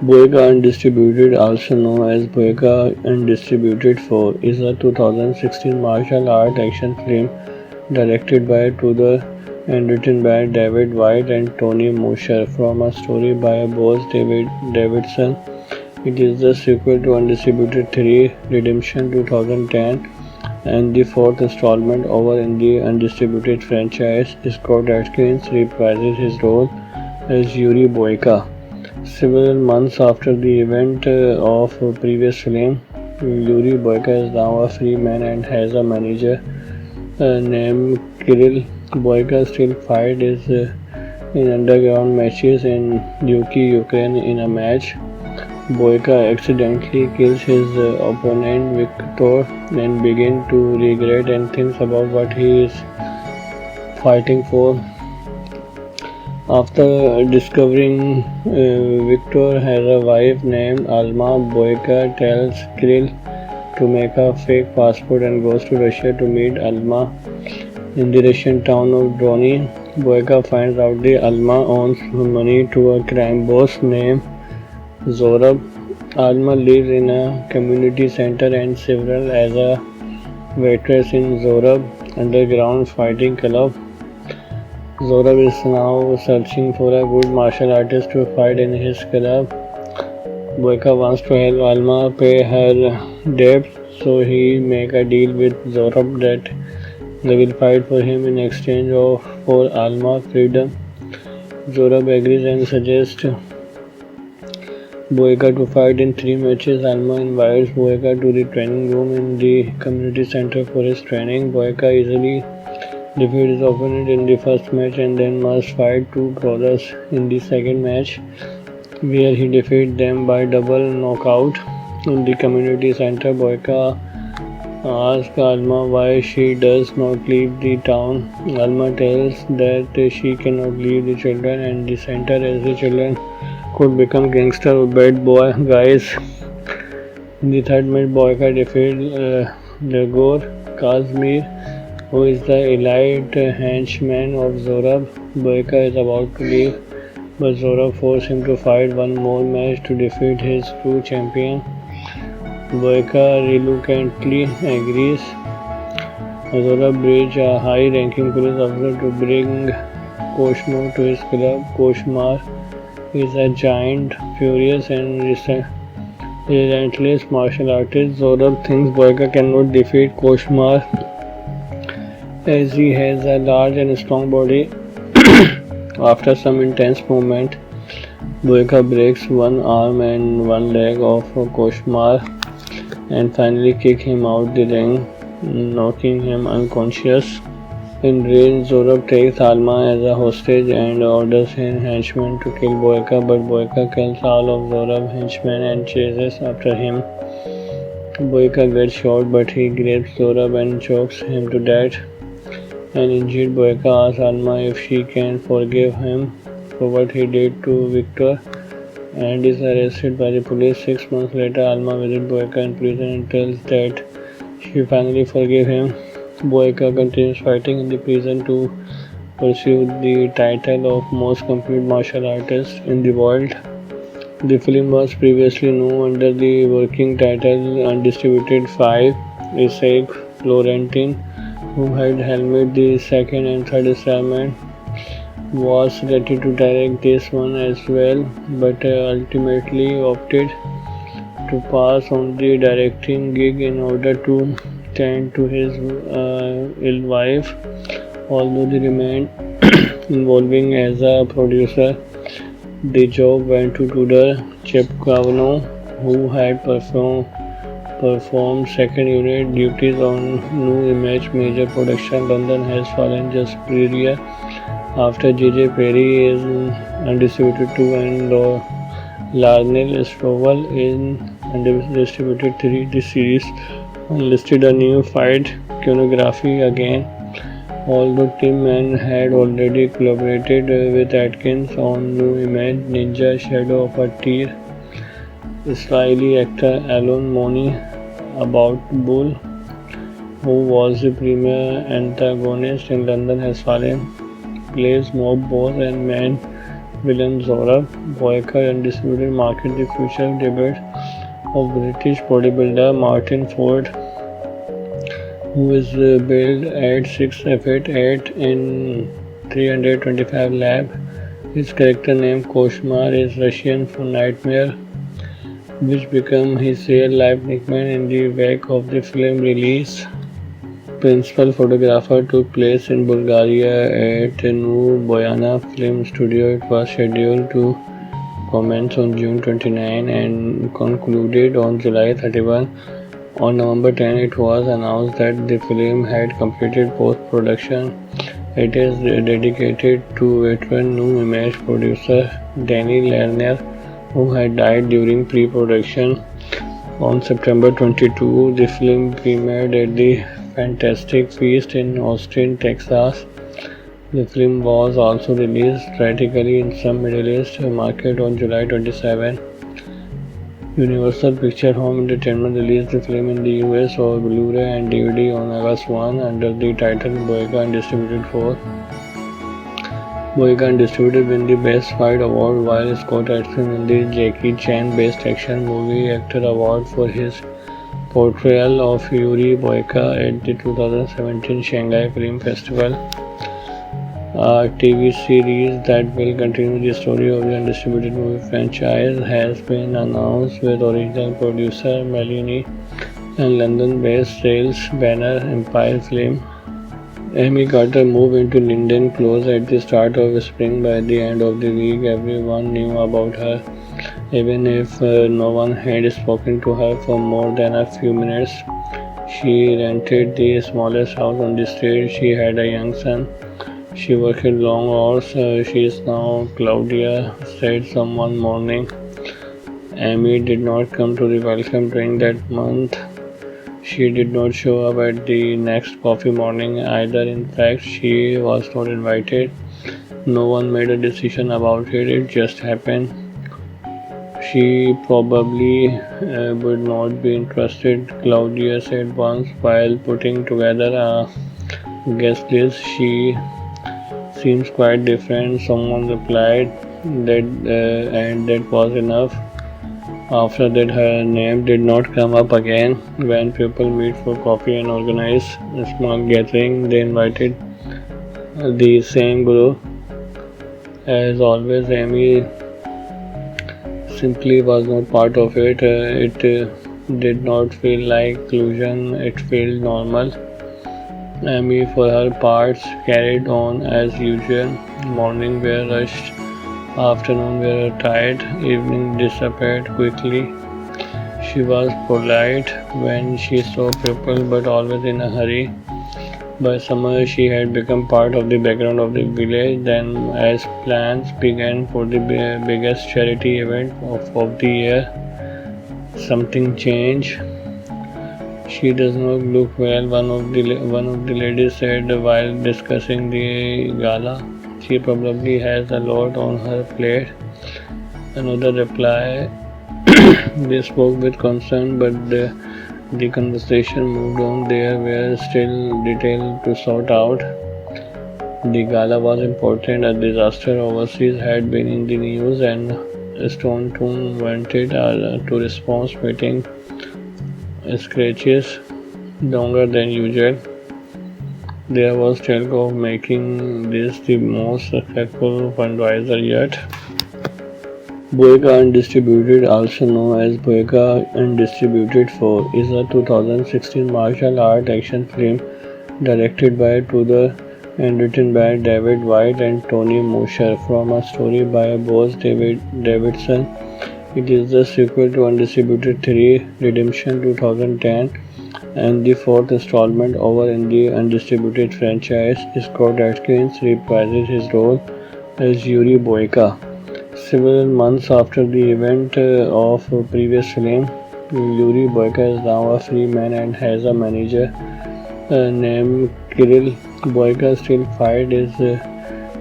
Boyega Undistributed, also known as Boyega Undistributed 4, is a 2016 martial art action film directed by Tudor and written by David White and Tony Mosher from a story by Bose Davidson. It is the sequel to Undistributed 3 Redemption 2010 and the fourth installment over in the Undistributed franchise. Scott Adkins reprises his role as Yuri Boyka. Several months after the event of a previous film, Yuri Boyka is now a free man and has a manager named Kirill. Boyka still fights in underground matches in Yuki, Ukraine. In a match, Boyka accidentally kills his opponent Victor and begins to regret and thinks about what he is fighting for. After discovering Victor has a wife named Alma, Boyka tells Kirill to make a fake passport and goes to Russia to meet Alma in the Russian town of Drony. Boyka finds out that Alma owes money to a crime boss named Zorab. Alma lives in a community center and several as a waitress in Zorab underground fighting club. Zorab is now searching for a good martial artist to fight in his club. Boyka wants to help Alma pay her debt, so he makes a deal with Zorab that they will fight for him in exchange for Alma's freedom. Zorab agrees and suggests Boyka to fight in 3 matches. Alma invites Boyka to the training room in the community center for his training. Boyka easily defeats his opponent in the first match and then must fight two brothers in the second match, where he defeats them by double knockout. In the community center, Boyka asks Alma why she does not leave the town. Alma tells that she cannot leave the children and the center as the children could become gangster or bad boy guys. In the third match, Boyka defeats Dagor Kazmir, who is the elite henchman of Zorab. Boyka is about to leave, but Zorab forces him to fight one more match to defeat his true champion. Boyka reluctantly agrees. Zorab brings a high-ranking police officer to bring Koshmar to his club. Koshmar is a giant, furious, and relentless martial artist. Zorab thinks Boyka cannot defeat Koshmar as he has a large and strong body. After some intense movement, Boyka breaks one arm and one leg of Koshmar and finally kicks him out the ring, knocking him unconscious. Enraged, Zorab takes Alma as a hostage and orders his henchmen to kill Boyka, but Boyka kills all of Zorab's henchmen and chases after him. Boyka gets shot, but he grabs Zorab and chokes him to death. An injured Boyka asks Alma if she can forgive him for what he did to Victor and is arrested by the police. 6 months later, Alma visits Boyka in prison and tells that she finally forgave him. Boyka continues fighting in the prison to pursue the title of most complete martial artist in the world. The film was previously known under the working title Undistributed 5. Isaac Florentin, who had helmed the second and third installment, was ready to direct this one as well, but ultimately opted to pass on the directing gig in order to tend to his ill wife, although he remained involving as a producer. The job went to Tudor Chepkavanaugh, who had performed second unit duties on New Image major production. London Has Fallen just premiere after J.J. Perry is Undistributed 2 and Larnell Strovel in Undistributed 3. The series listed a new fight choreography again. Although Tim Mann had already collaborated with Atkins on New Image Ninja Shadow of a Tear, Israeli actor Alon Moni about Bull, who was the premier antagonist in London Has Fallen, plays mob boss and man villain Zora. Boyka Undisputed market the future debut of British bodybuilder Martin Ford, who is billed at 6'8" in 325 lab. His character name Koshmar is Russian for nightmare, which became his real-life nickname in the wake of the film release. Principal photographer took place in Bulgaria at Noor Boyana Film Studio. It was scheduled to commence on June 29 and concluded on July 31. On November 10, it was announced that the film had completed post-production. It is dedicated to veteran New Image producer Danny Lerner, who had died during pre-production. On September 22, the film premiered at the Fantastic Feast in Austin, Texas. The film was also released theatrically in some Middle East markets on July 27. Universal Picture Home Entertainment released the film in the US on Blu-ray and DVD on August 1 under the title Boyka Undisputed 4. Boyka Undisputed won the Best Fight Award, while Scott Adkins won the Jackie Chan Best Action Movie Actor Award for his portrayal of Yuri Boyka at the 2017 Shanghai Film Festival. A TV series that will continue the story of the Undisputed movie franchise has been announced, with original producer Melanie and London-based sales banner Empire Film. Amy Carter moved into Linden Close at the start of spring. By the end of the week, everyone knew about her, even if no one had spoken to her for more than a few minutes. She rented the smallest house on the street. She had a young son. She worked long hours. She is now Claudia, said someone morning. Amy did not come to the welcome drink that month. She did not show up at the next coffee morning either. In fact, she was not invited. No one made a decision about it. It just happened. She probably would not be interested, Claudia said once while putting together a guest list. She seems quite different, someone replied, and that was enough. After that, her name did not come up again. When people meet for coffee and organize a small gathering, they invited the same group. As always, Amy simply was not part of it. It did not feel like inclusion, it felt normal. Amy, for her parts, carried on as usual. Morning were rushed, afternoon were tired, evening disappeared quickly. She was polite when she saw people, but always in a hurry. By summer, she had become part of the background of the village. Then, as plans began for the biggest charity event of the year, something changed. She does not look well, one of the ladies said while discussing the gala. She probably has a lot on her plate. Another replied. They spoke with concern, but the conversation moved on. There were still details to sort out. The gala was important. A disaster overseas had been in the news, and Stone Toon wanted to respond, meeting scratches longer than usual. There was talk of making this the most successful fundraiser yet. Boyka Undistributed, also known as Boyka Undistributed 4, is a 2016 martial art action film directed by Tudor and written by David White and Tony Mosher from a story by Bose Davidson. It is the sequel to Undistributed 3 Redemption 2010 and the fourth installment over in the Undistributed franchise. Scott Adkins reprises his role as Yuri Boyka. Several months after the event of previous film, Yuri Boyka is now a free man and has a manager named Kirill. Boyka still fights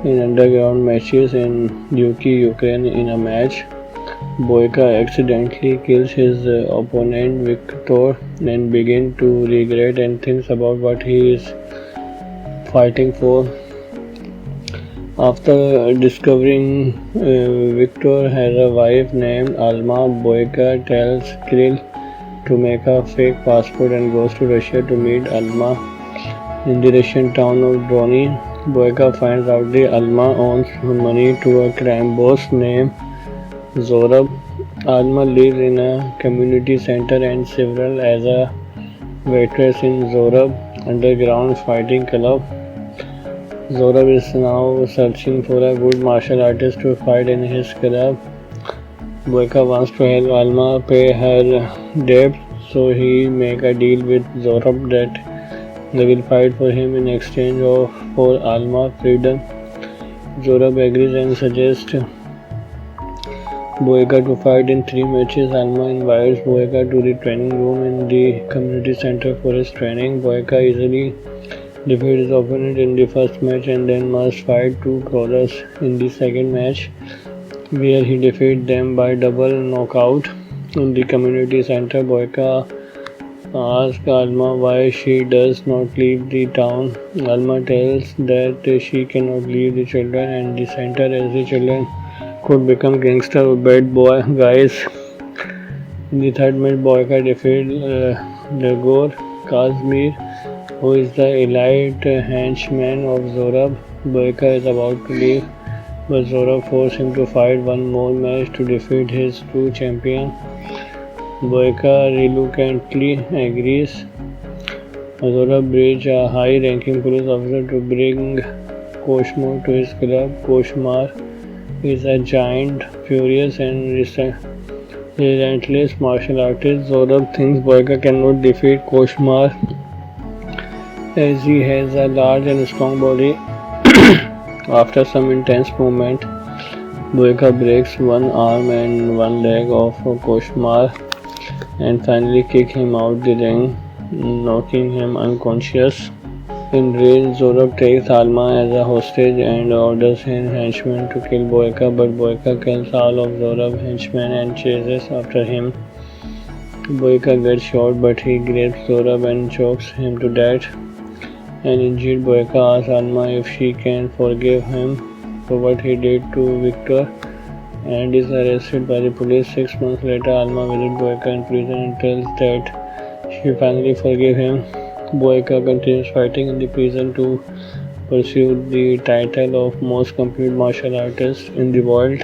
in underground matches in Yuki, Ukraine. In a match, Boyka accidentally kills his opponent Victor and begins to regret and thinks about what he is fighting for. After discovering Victor has a wife named Alma, Boyka tells Kirill to make a fake passport and goes to Russia to meet Alma in the Russian town of Drony. Boyka finds out that Alma owes money to a crime boss named Zorab. Alma lives in a community center and several as a waitress in Zorab underground fighting club. Zorab is now searching for a good martial artist to fight in his club. Boyka wants to help Alma pay her debt, so he make a deal with Zorab that they will fight for him in exchange for Alma freedom. Zorab agrees and suggests Boyka to fight in 3 matches. Alma invites Boyka to the training room in the community center for his training. Boyka easily defeats his opponent in the first match and then must fight 2 brawlers in the second match, where he defeats them by double knockout. In the community center, Boyka asks Alma why she does not leave the town. Alma tells that she cannot leave the children and the center as the children could become gangster or bad boy guys. In the third match, Boyka defeats Nagor Kazmir, who is the elite henchman of Zorab. Boyka is about to leave, but Zorab forces him to fight one more match to defeat his true champion. Boyka reluctantly agrees. Zorab brings a high-ranking police officer to bring Koshmar to his club. Koshmar is a giant, furious and relentless martial artist. Zorab thinks Boyka cannot defeat Koshmar as he has a large and strong body. After some intense movement, Boyka breaks one arm and one leg of Koshmar and finally kicks him out the ring, knocking him unconscious. Enraged, Zorab takes Alma as a hostage and orders his henchmen to kill Boyka, but Boyka kills all of Zorab's henchmen and chases after him. Boyka gets shot, but he grabs Zorab and chokes him to death. An injured Boyka asks Alma if she can forgive him for what he did to Victor and is arrested by the police. 6 months later, Alma visits Boyka in prison and tells that she finally forgives him. Boyka continues fighting in the prison to pursue the title of most complete martial artist in the world.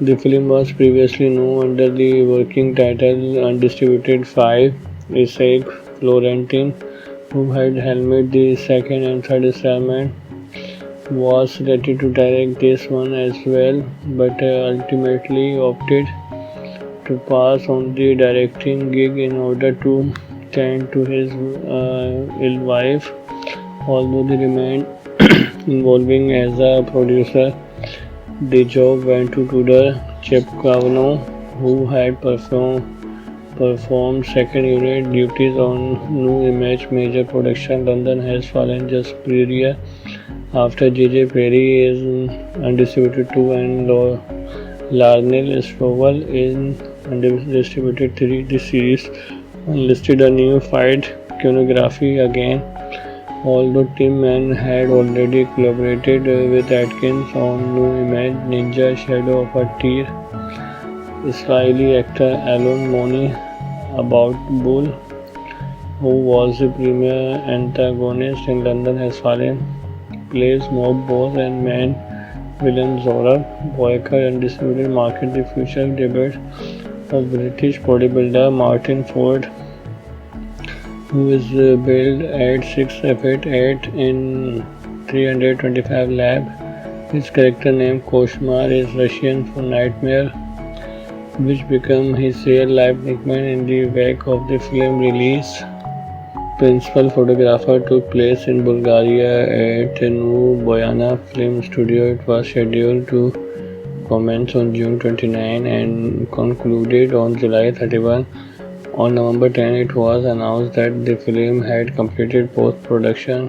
The film was previously known under the working title Undisputed 5. Isaac Florentin, who had helmed the second and third installment, was ready to direct this one as well, but ultimately opted to pass on the directing gig in order to tend to his ill wife, although he remained involving as a producer. The job went to Tudor Chepkavanaugh, who had performed second unit duties on New Image major production. London has fallen just prior after J.J. Perry is Undisputed 2 and Larnell Stroll in Undisputed 3. The series listed a new fight choreography again, although Tim Mann had already collaborated with Atkins on New Image Ninja Shadow of a Tear. Israeli actor Alon Moni about Bull, who was the premier antagonist in London Has Fallen, plays mob boss and main villain Zorab. Boyka Undisputed market the future debut of British bodybuilder Martin Ford, who is billed at 6'8" in 325 lab. His character name Koshmar is Russian for nightmare, which became his real-life nickname in the wake of the film release. Principal photographer took place in Bulgaria at New Boyana Film Studio. It was scheduled to commence on June 29 and concluded on July 31. On November 10, it was announced that the film had completed post-production.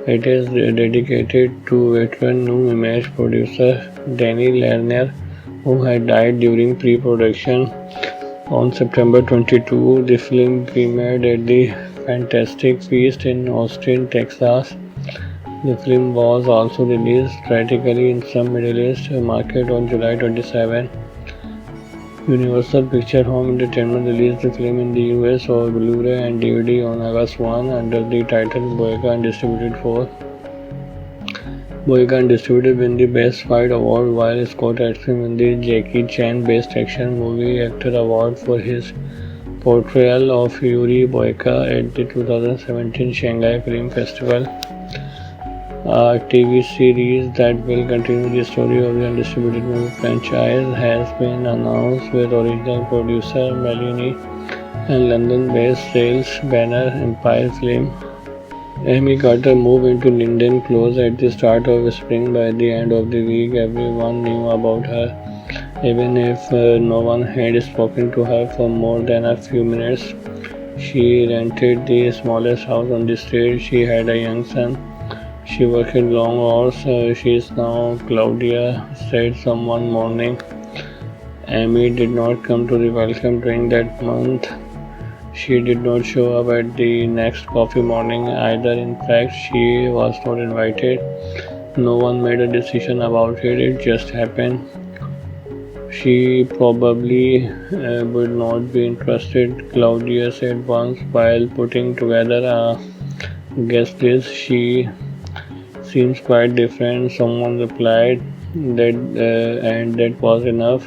It is dedicated to veteran New Image producer Danny Lerner, who had died during pre-production. On September 22, the film premiered at the Fantastic Feast in Austin, Texas. The film was also released theatrically in some Middle East markets on July 27. Universal Pictures Home Entertainment released the film in the US on Blu-ray and DVD on August 1 under the title Boyka and distributed for. Boyka and distributed win the Best Fight Award, while Scott Atkins won the Jackie Chan Best Action Movie Actor Award for his portrayal of Yuri Boyka at the 2017 Shanghai Film Festival. A TV series that will continue the story of the undistributed movie franchise has been announced, with original producer Melanie and London-based sales banner Empire Film. Amy Carter moved into Linden Close at the start of spring. By the end of the week, everyone knew about her, even if no one had spoken to her for more than a few minutes. She rented the smallest house on the street. She had a young son. She worked long hours. She is now Claudia, said someone morning. Amy did not come to the welcome drink that month. She did not show up at the next coffee morning either. In fact, she was not invited. No one made a decision about it. It just happened. She probably would not be interested, Claudia said once while putting together a guest list. She seems quite different, someone replied, and that was enough.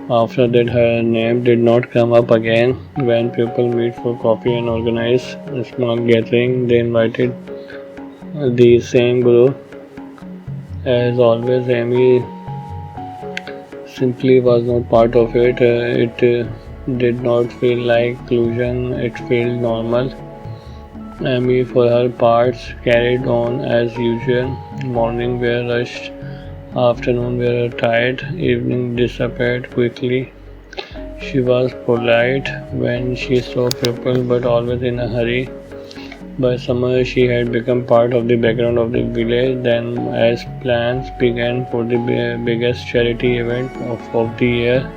After that, her name did not come up again. When people meet for coffee and organize a small gathering, they invited the same group. As always, Amy simply was not part of it. It did not feel like inclusion, it felt normal. Amy, for her parts, carried on as usual. Morning were rushed, afternoon were tired, evening disappeared quickly. She was polite when she saw people, but always in a hurry. By summer, she had become part of the background of the village. Then, as plans began for the biggest charity event of the year,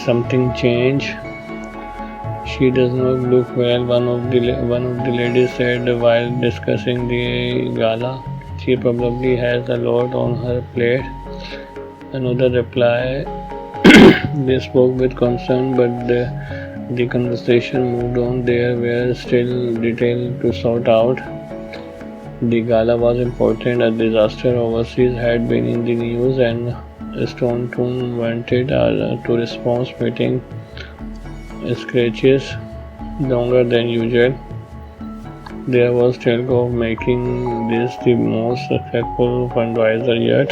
something changed. She does not look well, one of the ladies said while discussing the gala. She probably has a lot on her plate. Another replied. They spoke with concern, but the conversation moved on. There were still details to sort out. The gala was important. A disaster overseas had been in the news, and Staunton wanted to response meeting scratches longer than usual. There was talk of making this the most successful fundraiser yet.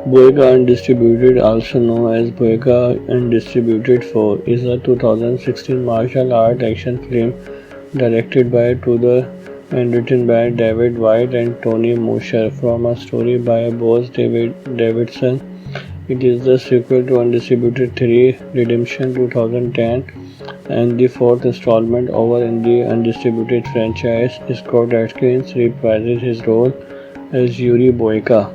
Boyka Undistributed, also known as Boyka Undistributed 4, is a 2016 martial art action film directed by Tudor and written by David White and Tony Mosher from a story by Boaz Davidson. It is the sequel to Undistributed 3 Redemption 2010 and the fourth installment over in the Undistributed franchise. Scott Atkins reprises his role as Yuri Boyka.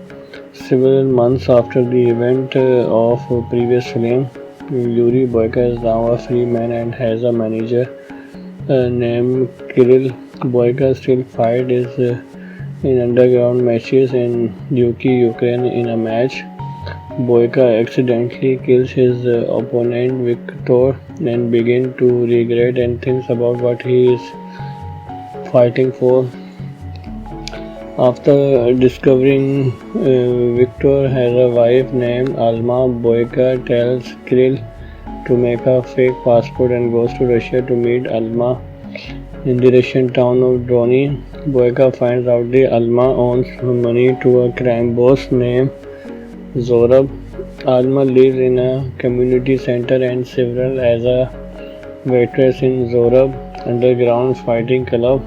Several months after the event of previous film, Yuri Boyka is now a free man and has a manager named Kirill. Boyka still fights in underground matches in Yuki, Ukraine. In a match, Boyka accidentally kills his opponent Victor and begins to regret and thinks about what he is fighting for. After discovering Victor has a wife named Alma, Boyka tells Kirill to make a fake passport and goes to Russia to meet Alma. In the Russian town of Drony, Boyka finds out that Alma owns money to a crime boss named Zorab. Alma lives in a community center and several as a waitress in Zorab underground fighting club.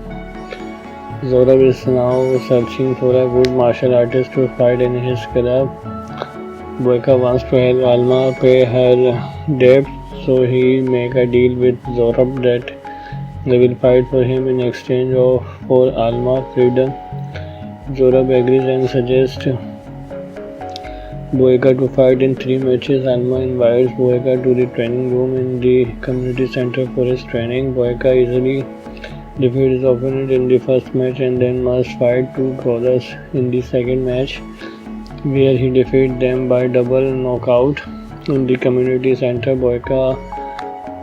Zorab is now searching for a good martial artist to fight in his club. Boyka wants to help Alma pay her debt, so he makes a deal with Zorab that they will fight for him in exchange for Alma freedom. Zorab agrees and suggests Boyka to fight in 3 matches. Alma invites Boyka to the training room in the community center for his training. Boyka easily defeat his opponent in the first match and then must fight two brawlers in the second match, where he defeated them by double knockout. In the community center, Boyka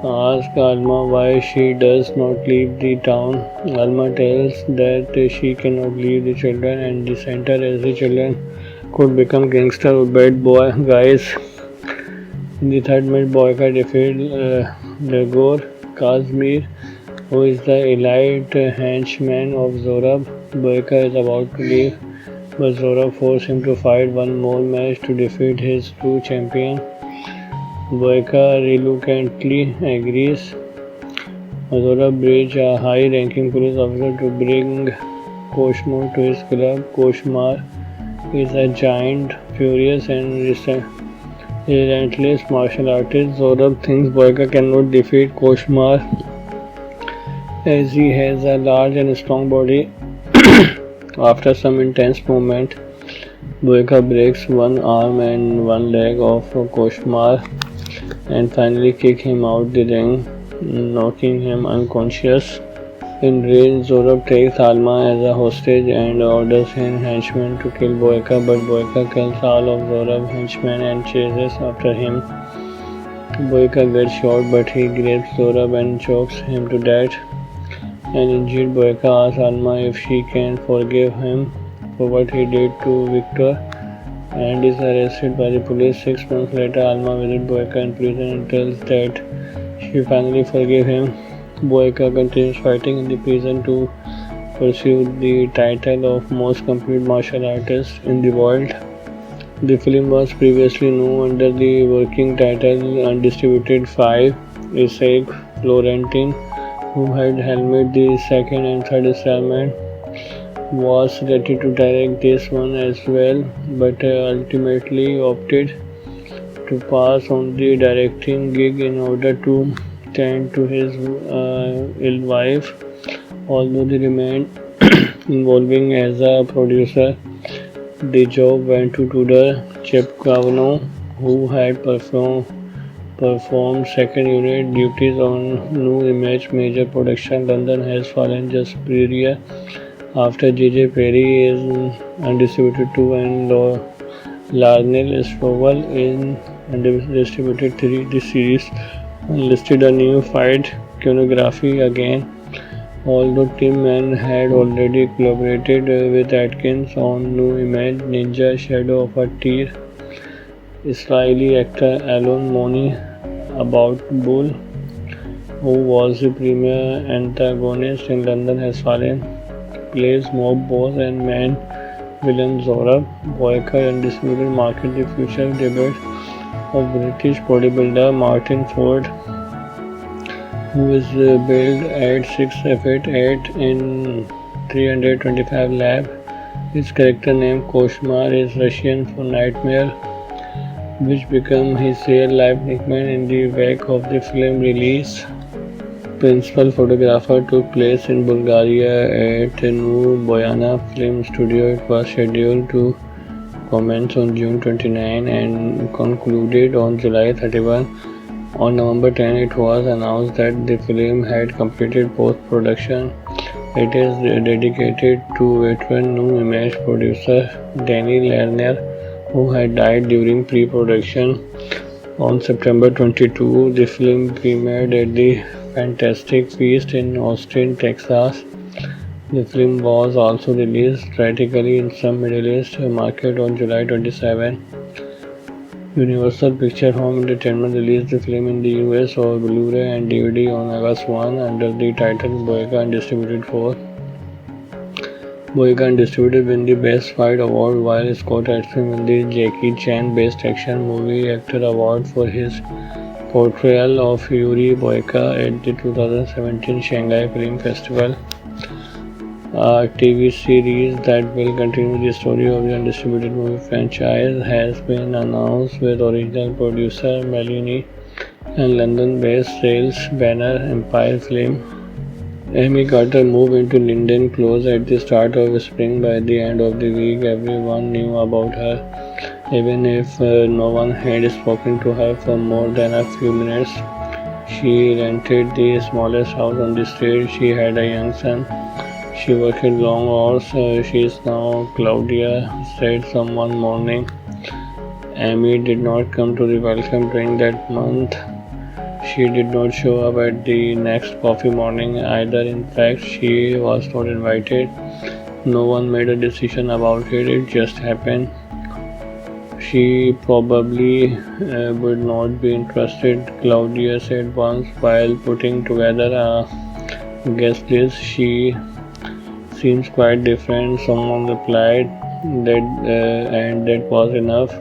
asks Alma why she does not leave the town. Alma tells that she cannot leave the children and the center as the children could become gangster or bad boy guys. In the third match, Boyka defeated Nagor Kazmir, who is the elite henchman of Zorab. Boyka is about to leave, but Zorab forces him to fight one more match to defeat his true champion. Boyka reluctantly agrees. Zorab brings a high-ranking police officer to bring Koshmar to his club. Koshmar is a giant, furious, and relentless martial artist. Zorab thinks Boyka cannot defeat Koshmar as he has a large and strong body. After some intense movement, Boyka breaks one arm and one leg of Koshmar and finally kicks him out the ring, knocking him unconscious. Enraged, Zorab takes Alma as a hostage and orders his henchmen to kill Boyka, but Boyka kills all of Zorab's henchmen and chases after him. Boyka gets shot, but he grabs Zorab and chokes him to death. An injured Boyka asks Alma if she can forgive him for what he did to Victor and is arrested by the police. 6 months later, Alma visits Boyka in prison and tells that she finally forgave him. Boyka continues fighting in the prison to pursue the title of most complete martial artist in the world. The film was previously known under the working title Undisputed 5. Isaac Florentin, who had helmed the second and third installment, was ready to direct this one as well, but ultimately opted to pass on the directing gig in order to tend to his ill wife, although he remained involving as a producer. The job went to Tudor Chepkavanaugh, who had performed second unit duties on New Image major production. London Has Fallen just premiere after J.J. Perry is Undisputed 2 and Larnell Stroll in Undisputed 3. The series listed a new fight choreography again. Although Tim Mann had already collaborated with Atkins on New Image Ninja Shadow of a Tear, Israeli actor Alon Moni About Bull, who was the premier antagonist in London Has Fallen, plays mob boss and main villain Zorab. Boyka Undisputed market the future debut of British bodybuilder Martin Ford, who is billed at 6'8" in 325 lab. His character name Koshmar is Russian for nightmare, which became his real-life nickname in the wake of the film release. Principal photographer took place in Bulgaria at New Boyana Film Studio. It was scheduled to commence on June 29 and concluded on July 31. On November 10, it was announced that the film had completed post-production. It is dedicated to veteran New Image producer Danny Lerner, who had died during pre-production. On September 22, the film premiered at the Fantastic Feast in Austin, Texas. The film was also released theatrically in some Middle East markets on July 27. Universal Pictures Home Entertainment released the film in the US on Blu-ray and DVD on August 1 under the title Boyka Undisputed 4. Boyka Undisputed won the Best Fight Award, while Scott Eastwood won the Jackie Chan Best Action Movie Actor Award for his portrayal of Yuri Boyka at the 2017 Shanghai Film Festival. A TV series that will continue the story of the Undisputed movie franchise has been announced, with original producer Melanie and London-based sales banner Empire Film. Amy Carter moved into Linden Close at the start of spring. By the end of the week, everyone knew about her, even if no one had spoken to her for more than a few minutes. She rented the smallest house on the street. She had a young son. She worked long hours. She is now Claudia, said some one morning. Amy did not come to the welcome drink that month. She did not show up at the next coffee morning either. In fact, she was not invited. No one made a decision about it, it just happened. She probably would not be interested, Claudia said once while putting together a guest list. She seems quite different, someone replied, and that was enough.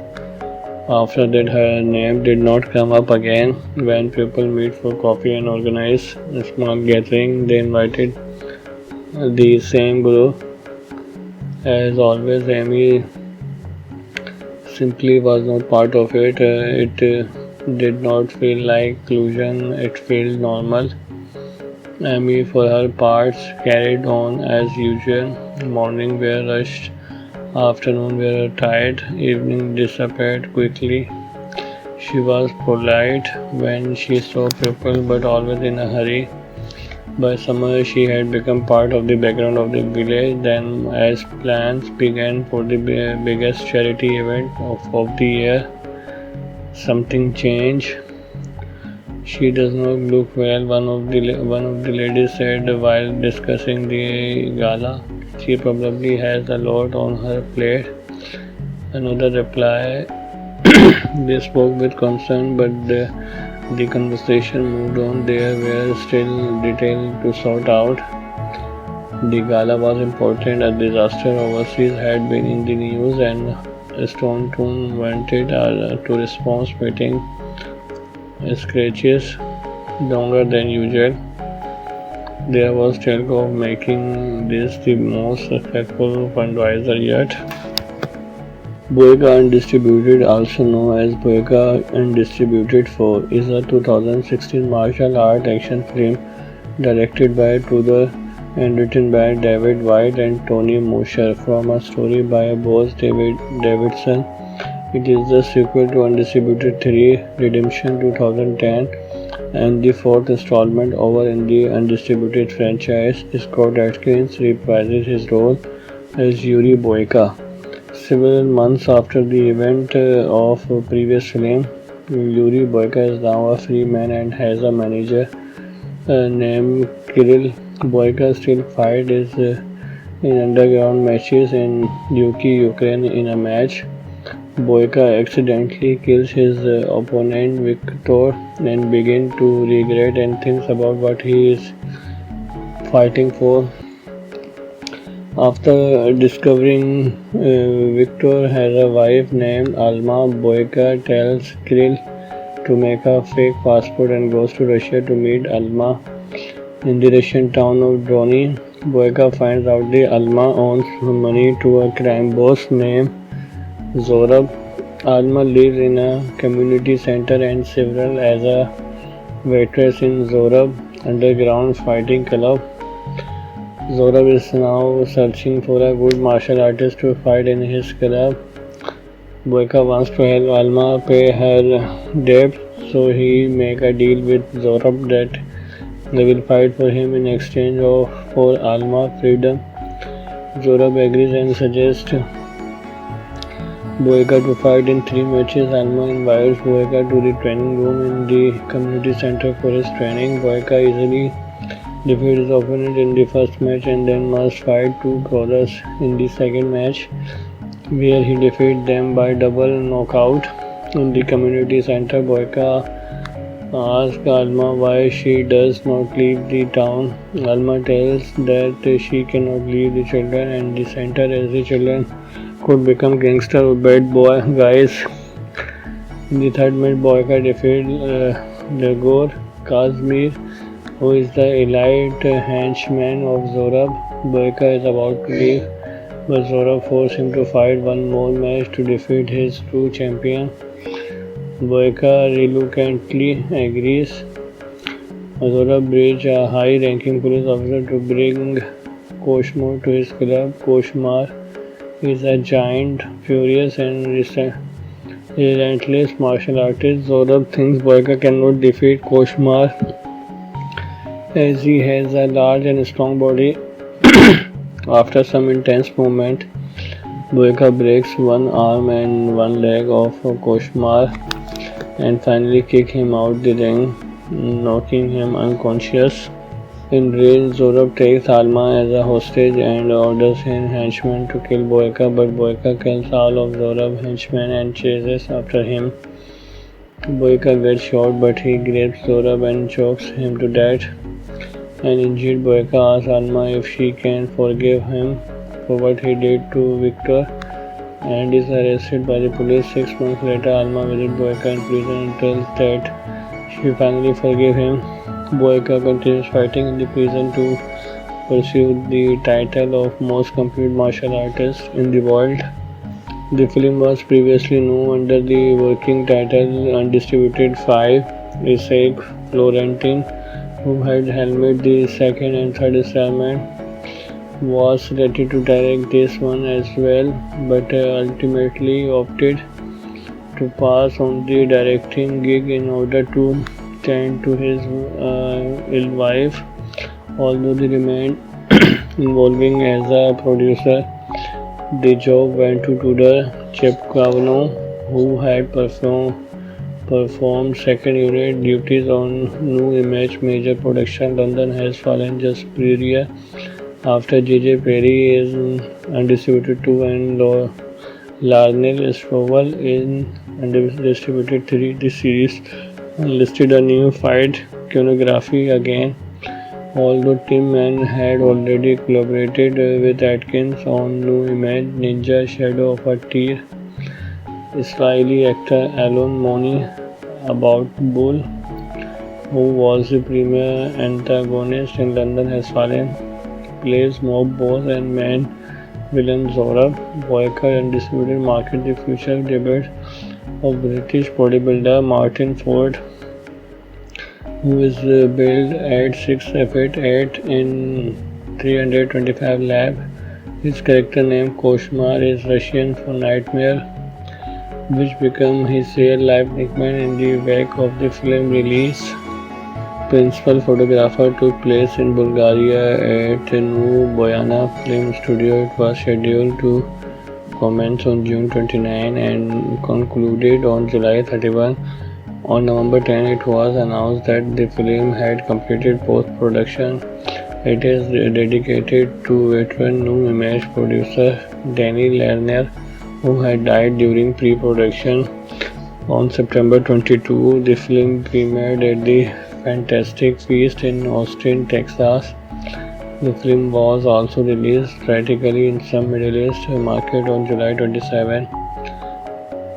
After that, her name did not come up again. When people meet for coffee and organize a small gathering, they invited the same group. As always, Amy simply was not part of it. It did not feel like inclusion, it felt normal. Amy, for her parts, carried on as usual. Morning were rushed, afternoon were tired, evening disappeared quickly. She was polite when she saw people, but always in a hurry. By summer, she had become part of the background of the village. Then, as plans began for the biggest charity event of the year, something changed. She does not look well, one of the ladies said while discussing the gala. She probably has a lot on her plate. Another replied. They spoke with concern, but the conversation moved on. There were still details to sort out. The gala was important. A disaster overseas had been in the news, and Staunton wanted to response meeting scratches longer than usual. There was talk of making this the most successful fundraiser yet. Boyega Undistributed, also known as Boyega Undistributed 4, is a 2016 martial art action film directed by Tudor and written by David White and Tony Mosher from a story by Bose Davidson. It is the sequel to Undistributed 3 Redemption 2010 and the fourth installment over in the Undistributed franchise. Scott Adkins reprises his role as Yuri Boyka. Several months after the event of a previous film, Yuri Boyka is now a free man and has a manager named Kirill. Boyka still fights in underground matches in Yuki, Ukraine. In a match, Boyka accidentally kills his opponent Victor and begins to regret and thinks about what he is fighting for. After discovering Victor has a wife named Alma, Boyka tells Kirill to make a fake passport and goes to Russia to meet Alma. In the Russian town of Drony, Boyka finds out that Alma owns money to a crime boss named Zorab. Alma lives in a community center and several as a waitress in Zorab underground fighting club. Zorab is now searching for a good martial artist to fight in his club. Boyka wants to help Alma pay her debt, so he makes a deal with Zorab that they will fight for him in exchange for Alma freedom. Zorab agrees and suggests Boyka to fight in 3 matches. Alma invites Boyka to the training room in the community center for his training. Boyka easily defeats his opponent in the first match and then must fight 2 brothers in the second match, where he defeats them by double knockout. In the community center, Boyka asks Alma why she does not leave the town. Alma tells that she cannot leave the children and the center as the children could become gangster or bad boy guys. In the third match, Boyka defeats Dagor Kazmir, who is the elite henchman of Zorab. Boyka is about to leave, but Zorab forces him to fight one more match to defeat his true champion. Boyka reluctantly agrees. Zorab brings a high-ranking police officer to bring Koshmar to his club. Koshmar is a giant, furious and Relentless martial artist Zorab thinks Boyka cannot defeat Koshmar as he has a large and strong body. After some intense movement, Boyka breaks one arm and one leg of Koshmar and finally kicks him out the ring, knocking him unconscious. Enraged, Zorab takes Alma as a hostage and orders his henchmen to kill Boyka, but Boyka kills all of Zorab's henchmen and chases after him. Boyka gets shot, but he grabs Zorab and chokes him to death. An injured Boyka asks Alma if she can forgive him for what he did to Victor and is arrested by the police. 6 months later, Alma visits Boyka in prison and tells that she finally forgives him. Boyka continues fighting in the prison to pursue the title of most complete martial artist in the world. The film was previously known under the working title Undistributed 5. Isaac Florentin, who had helmed the second and third installment, was ready to direct this one as well, but ultimately opted to pass on the directing gig in order to tend to his ill wife, although he remained involving as a producer. The job went to Tudor Chepkavanaugh, who had performed second unit duties on New Image major production. London has fallen just prior after J.J. Perry is Undistributed 2 and Larnell Strovel in Undistributed 3. The series listed a new fight choreography again, although Tim Mann had already collaborated with Atkins on New Image Ninja Shadow of a Tear. Israeli actor Alon Moni About Bull, who was the premier antagonist in London Has Fallen, plays mob boss and main villain Zorab. Boyka Undistributed market the future debut of British bodybuilder Martin Ford, who is billed at 6'8" in 325 lab. His character name Koshmar is Russian for nightmare, which became his real-life nickname in the wake of the film release. Principal photographer took place in Bulgaria at New Boyana Film Studio. It was scheduled to commence on June 29 and concluded on July 31. On November 10, it was announced that the film had completed post-production. It is dedicated to veteran New Image producer Danny Lerner, who had died during pre-production. On September 22, the film premiered at the Fantastic Feast in Austin, Texas. The film was also released theatrically in some Middle East markets on July 27.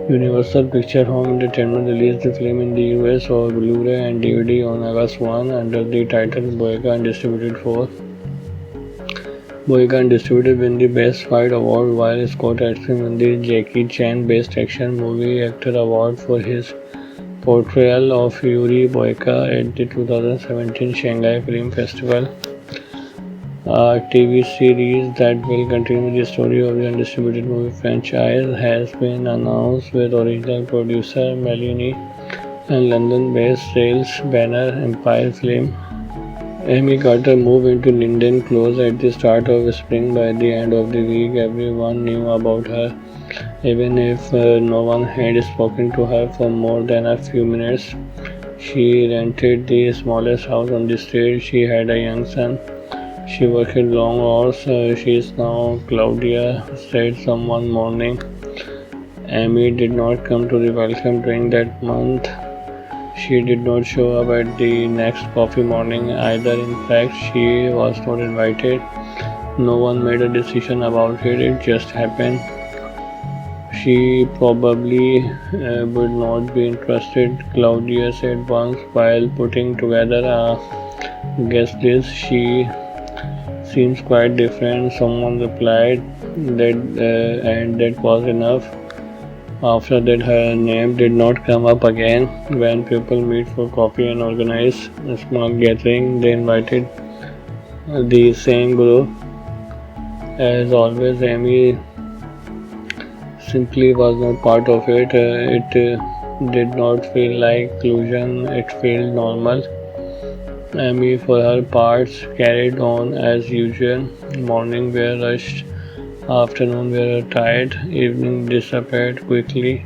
Universal Pictures Home Entertainment released the film in the US on Blu-ray and DVD on August 1 under the title Boyka Undistributed 4. Boyka Undistributed won the Best Fight Award, while Scott Adkins won the Jackie Chan Best Action Movie Actor Award for his portrayal of Yuri Boyka at the 2017 Shanghai Film Festival. A TV series that will continue the story of the Undistributed movie franchise has been announced, with original producer Melanie and London-based sales banner Empire Film. Amy Carter moved into Linden Close at the start of spring. By the end of the week, everyone knew about her, even if no one had spoken to her for more than a few minutes. She rented the smallest house on the street. She had a young son. She worked long hours. She is now Claudia, said someone morning. Amy did not come to the welcome drink that month. She did not show up at the next coffee morning either. In fact, she was not invited. No one made a decision about it. It just happened. She probably would not be interested, Claudia said once while putting together a guest list. She seems quite different, someone replied, and that was enough. After that, her name did not come up again. When people meet for coffee and organize a small gathering, they invited the same group. As always, Amy simply was not part of it. It did not feel like inclusion, it felt normal. Amy, for her parts, carried on as usual. Morning were rushed, afternoon were tired, evening disappeared quickly.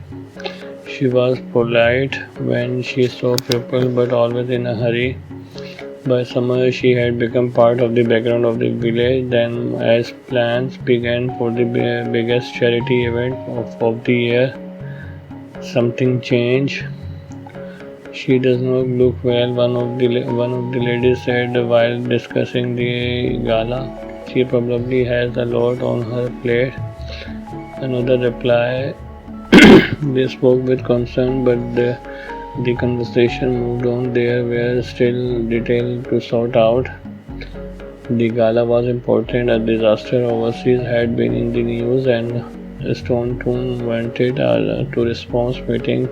She was polite when she saw people, but always in a hurry. By summer, she had become part of the background of the village. Then, as plans began for the biggest charity event of the year, something changed. She does not look well, one of the ladies said while discussing the gala. She probably has a lot on her plate. Another replied. They spoke with concern, but the conversation moved on. There were still details to sort out. The gala was important. A disaster overseas had been in the news, and Stone Toon wanted a to response meeting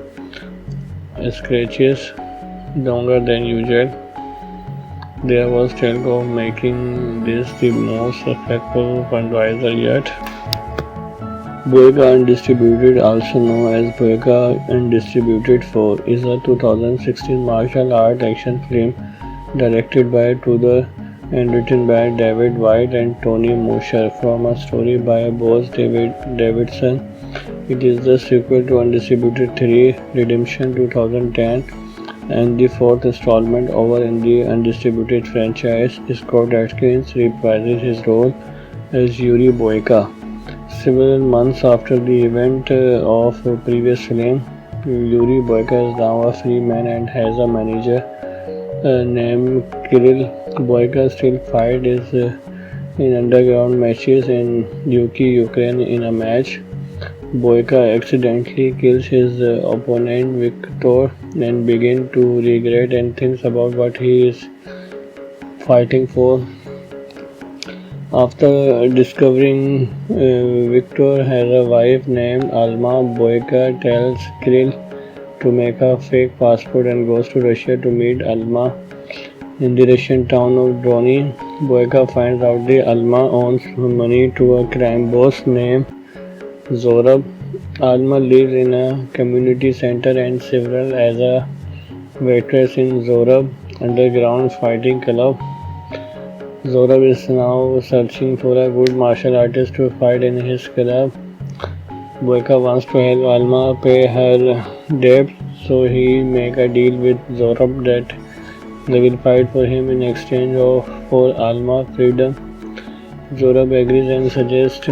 scratches longer than usual. There was talk of making this the most successful fundraiser yet. Boyka Undistributed, also known as Boyka Undistributed 4, is a 2016 martial art action film directed by Tudor and written by David White and Tony Mosher from a story by Boaz Davidson. It is the sequel to Undistributed 3 Redemption 2010 and the fourth installment over in the Undistributed franchise. Scott Adkins reprises his role as Yuri Boyka. Several months after the event of previous film, Yuri Boyka is now a free man and has a manager named Kirill. Boyka still fights in underground matches in Yuki, Ukraine. In a match, Boyka accidentally kills his opponent Victor and begins to regret and thinks about what he is fighting for. After discovering Victor has a wife named Alma, Boyka tells Kirill to make a fake passport and goes to Russia to meet Alma. In the Russian town of Drony, Boyka finds out that Alma owes money to a crime boss named Zorab. Alma lives in a community center and several as a waitress in Zorab underground fighting club. Zorab is now searching for a good martial artist to fight in his club. Boyka wants to help Alma pay her debt, so he makes a deal with Zorab that they will fight for him in exchange for Alma freedom. Zorab agrees and suggests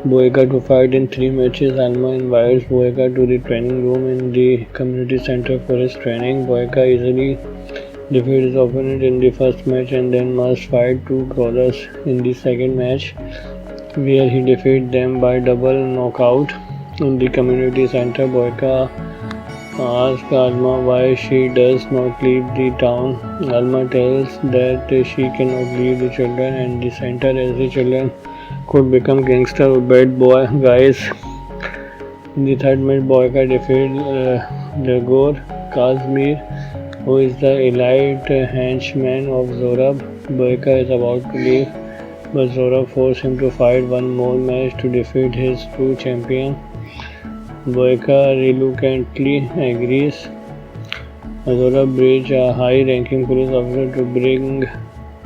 Boyka to fight in 3 matches. Alma invites Boyka to the training room in the community center for his training. Boyka easily defeats his opponent in the first match and then must fight 2 brawlers in the second match, where he defeats them by double knockout. In the community center, Boyka asks Alma why she does not leave the town. Alma tells that she cannot leave the children and the center as the children could become gangster or bad boy guys. In the third match, Boyka defeats Legor Kazmir, who is the elite henchman of Zorab. Boyka is about to leave, but Zorab forces him to fight one more match to defeat his true champion. Boyka reluctantly agrees. Zorab brings a high-ranking police officer to bring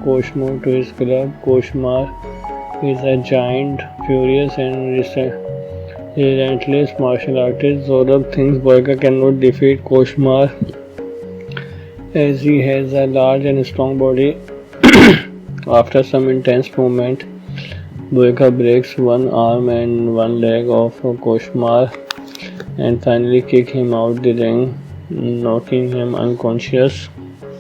Koshmar to his club. Koshmar is a giant, furious and relentless martial artist. Zorab thinks Boyka cannot defeat Koshmar as he has a large and strong body. After some intense movement, Boyka breaks one arm and one leg of Koshmar and finally kicks him out the ring, knocking him unconscious.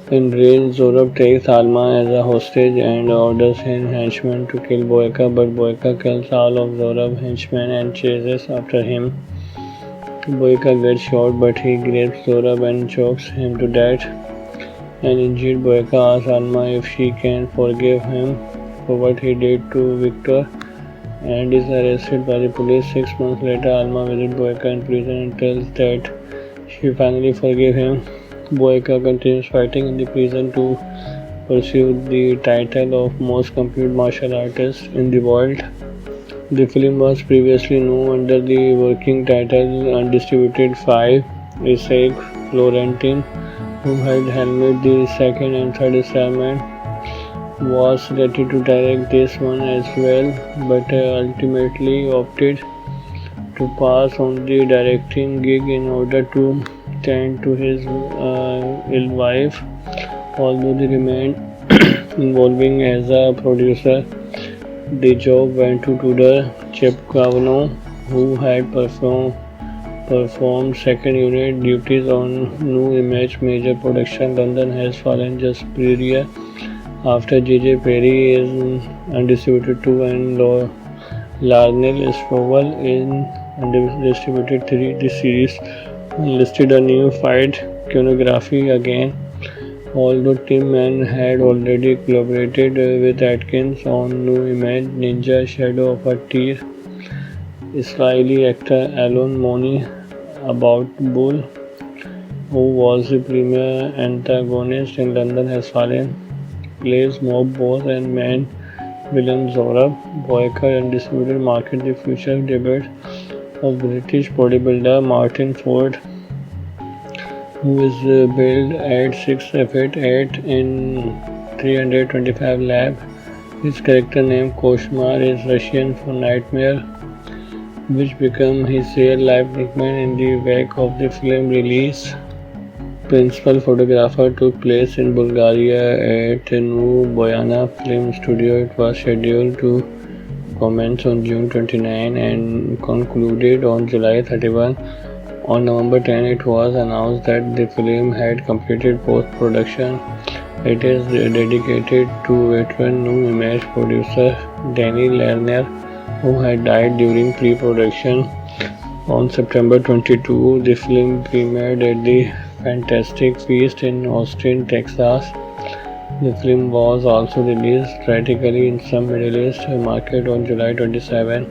Enraged, Zorab takes Alma as a hostage and orders his henchmen to kill Boyka, but Boyka kills all of Zorab's henchmen and chases after him. Boyka gets shot, but he grabs Zorab and chokes him to death. An injured Boyka asks Alma if she can forgive him for what he did to Victor and is arrested by the police. 6 months later, Alma visits Boyka in prison and tells that she finally forgives him. Boyka continues fighting in the prison to pursue the title of most complete martial artist in the world. The film was previously known under the working title Undistributed 5. Isaac Florentin, who had helmed the second and third installment, was ready to direct this one as well, but ultimately opted to pass on the directing gig in order to tend to his ill wife. Although he remained involving as a producer, the job went to Tudor Chepkavanaugh, who had performed second unit duties on New Image major production London Has Fallen just prior after J.J. Perry is Undistributed 2 and Larnell Strovel in Undistributed 3. The series listed a new fight choreography again. Although Tim Mann had already collaborated with Atkins on New Image Ninja Shadow of a Tear, Israeli actor Alon Moni about Bull, who was the premier antagonist in London Has Fallen, plays mob boss and main villain Zorab. Boyka Undistributed market the future debut of British bodybuilder Martin Ford, who is billed at 6'8" in 325 lab. His character name Koshmar is Russian for nightmare, which became his real-life nickname in the wake of the film release. Principal photographer took place in Bulgaria at New Boyana Film Studio. It was scheduled to commence on June 29 and concluded on July 31. On November 10, it was announced that the film had completed post-production. It is dedicated to veteran New Image producer Danny Lerner, who had died during pre-production. On September 22, the film premiered at the Fantastic Feast in Austin, Texas. The film was also released theatrically in some Middle East markets on July 27.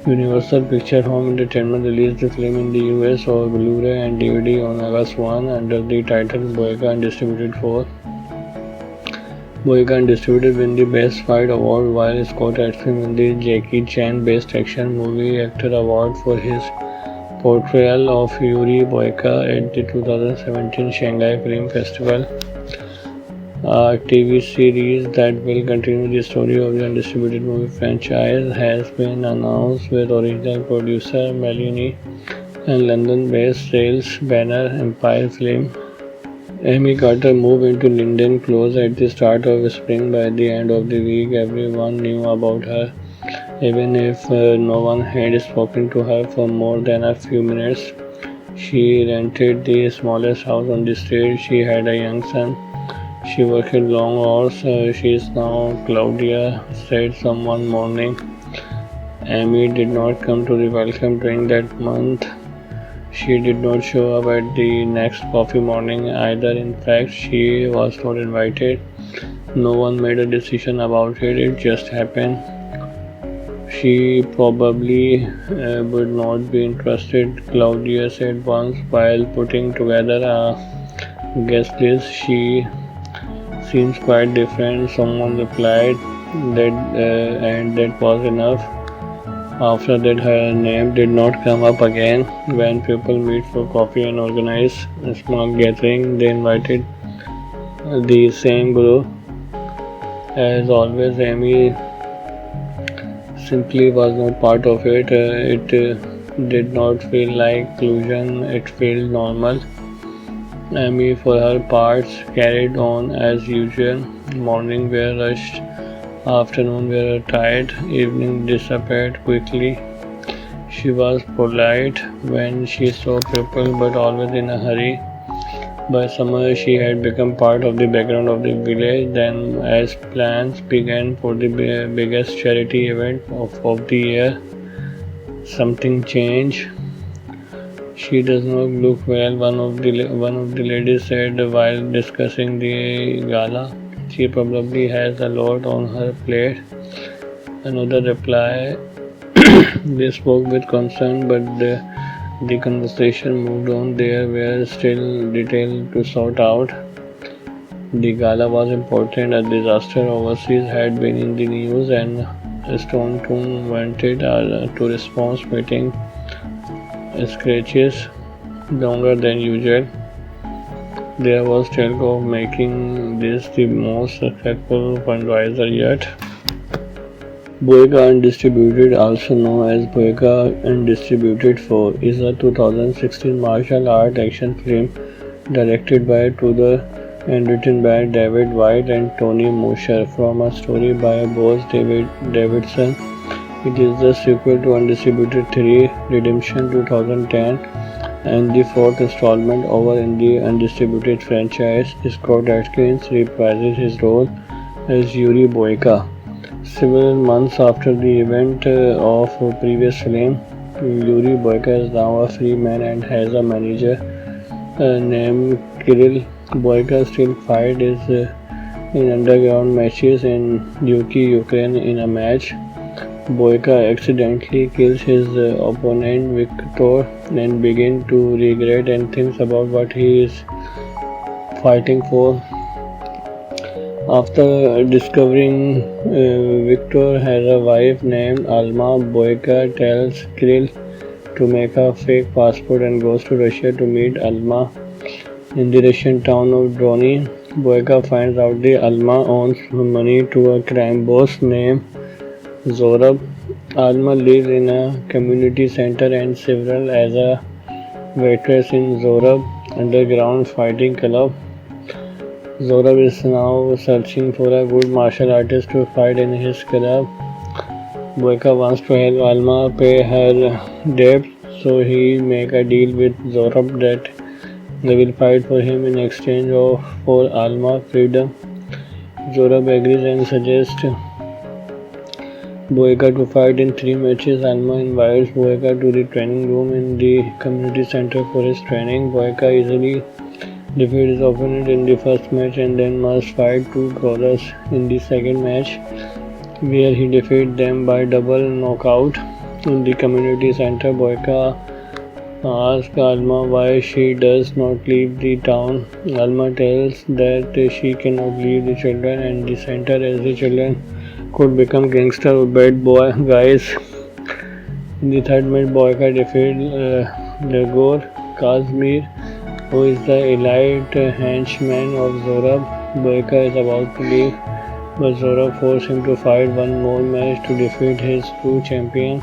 Universal Pictures Home Entertainment released the film in the US on Blu-ray and DVD on August 1 under the title Boyka Undistributed 4. Boyka Undistributed won the Best Fight Award, while Scott Atkins won the Jackie Chan Best Action Movie Actor Award for his portrayal of Yuri Boyka at the 2017 Shanghai Film Festival. A TV series that will continue the story of the Undistributed movie franchise has been announced, with original producer Melanie and London-based sales banner Empire Film. Amy Carter moved into Linden Close at the start of spring. By the end of the week, everyone knew about her, even if no one had spoken to her for more than a few minutes. She rented the smallest house on the street. She had a young son. She worked long hours. She is now Claudia, said someone morning. Amy did not come to the welcome drink that month. She did not show up at the next coffee morning either. In fact, she was not invited. No one made a decision about it. It just happened. She probably would not be interested, Claudia said once while putting together a guest list. She seems quite different, someone replied, and that was enough. After that, her name did not come up again. When people meet for coffee and organize a small gathering, they invited the same group. As always, Amy simply was not part of it. It did not feel like inclusion, it felt normal. Amy, for her parts, carried on as usual. Morning were rushed, afternoon were tired, evening disappeared quickly. She was polite when she saw people, but always in a hurry. By summer, she had become part of the background of the village. Then, as plans began for the biggest charity event of the year, something changed. She does not look well, one of the ladies said while discussing the gala. She probably has a lot on her plate. Another replied. They spoke with concern, but the conversation moved on. There were still details to sort out. The gala was important. A disaster overseas had been in the news, and stone tomb wanted to respond, meeting scratches longer than usual. There was talk of making this the most successful fundraiser yet. Boyka Undistributed, also known as Boyka Undistributed 4, is a 2016 martial art action film directed by Tudor and written by David White and Tony Mosher from a story by Bose Davidson. It is the sequel to Undistributed 3 Redemption 2010 and the fourth installment over in the Undistributed franchise. Scott Adkins reprises his role as Yuri Boyka. Several months after the event of previous film, Yuri Boyka is now a free man and has a manager named Kirill. Boyka still fights in underground matches in Yuki, Ukraine. In a match, Boyka accidentally kills his opponent Victor and begins to regret and thinks about what he is fighting for. After discovering Victor has a wife named Alma, Boyka tells Kirill to make a fake passport and goes to Russia to meet Alma in the Russian town of Drony. Boyka finds out that Alma owes money to a crime boss named Zorab. Alma lives in a community center and several as a waitress in Zorab underground fighting club. Zorab is now searching for a good martial artist to fight in his club. Boyka wants to help Alma pay her debt, so he makes a deal with Zorab that they will fight for him in exchange for Alma's freedom. Zorab agrees and suggests Boyka to fight in 3 matches. Alma invites Boyka to the training room in the community center for his training. Boyka easily defeats his opponent in the first match and then must fight 2 brawlers in the second match, where he defeats them by double knockout. In the community center, Boyka asks Alma why she does not leave the town. Alma tells that she cannot leave the children and the center as the children could become gangster or bad boy guys. In the third match, Boyka defeats Legor Kazmir, who is the elite henchman of Zorab. Boyka is about to leave, but Zorab forces him to fight one more match to defeat his true champion.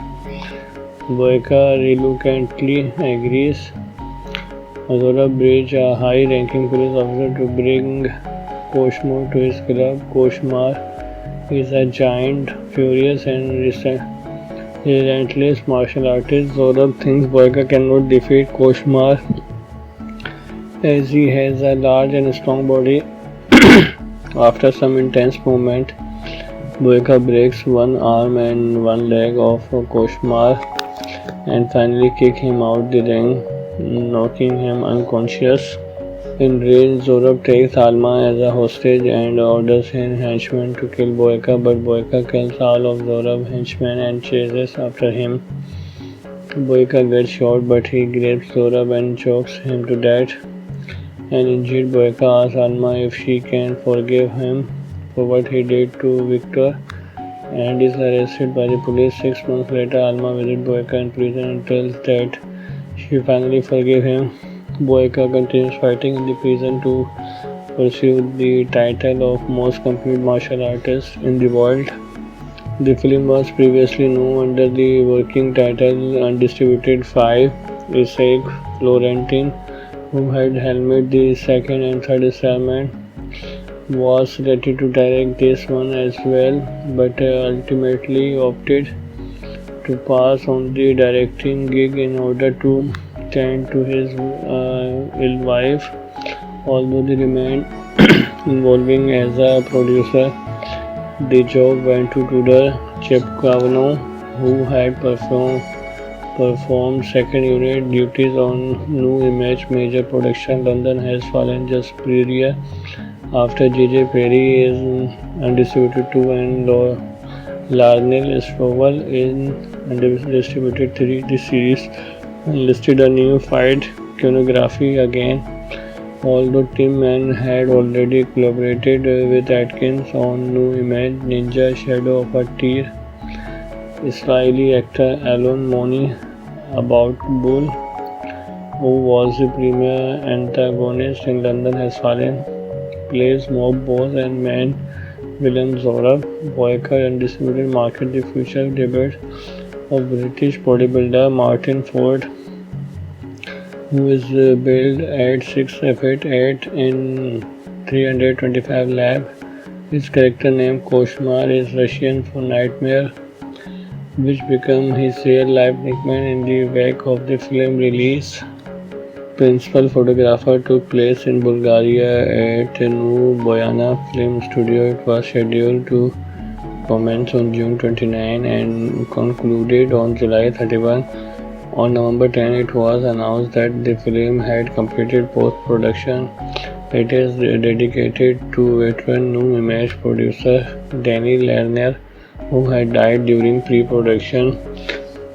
Boyka reluctantly agrees. Zorab brings a high-ranking police officer to bring Koshmar to his club. Koshmar is a giant, furious and relentless martial artist. Zorab thinks Boyka cannot defeat Koshmar as he has a large and strong body. After some intense movement, Boyka breaks one arm and one leg of Koshmar and finally kicks him out the ring, knocking him unconscious. Enraged, Zorab takes Alma as a hostage and orders his henchmen to kill Boyka, but Boyka kills all of Zorab's henchmen and chases after him. Boyka gets shot, but he grabs Zorab and chokes him to death. An injured Boyka asks Alma if she can forgive him for what he did to Victor and is arrested by the police. 6 months later, Alma visits Boyka in prison and tells that she finally forgave him. Boyka continues fighting in the prison to pursue the title of most complete martial artist in the world. The film was previously known under the working title Undistributed 5. Isaac Florentin, who had helmed the second and third installment, was ready to direct this one as well, but ultimately opted to pass on the directing gig in order to tend to his ill wife, although he remained involving as a producer. The job went to Tudor Chepkavanaugh, who had performed second unit duties on New Image major production. London has fallen just prior after J.J. Perry is Undistributed 2 and Larnell Strovel in Undistributed 3. The series enlisted a new fight choreography again. Although Tim Mann had already collaborated with Atkins on New Image Ninja Shadow of a Tear, Israeli actor Alon Moni Aboutbul, who was the premier antagonist in London Has Fallen, plays mob boss and main villain Zohar Boyka, and distributed market the future debut of British bodybuilder Martin Ford, who is billed at 6'8" in 325 lab. His character name Koshmar is Russian for nightmare, which became his real-life nickname in the wake of the film release. Principal photographer took place in Bulgaria at New Boyana Film Studio. It was scheduled to commence on June 29 and concluded on July 31. On November 10, it was announced that the film had completed post-production. It is dedicated to veteran New Image producer Danny Lerner, who had died during pre-production.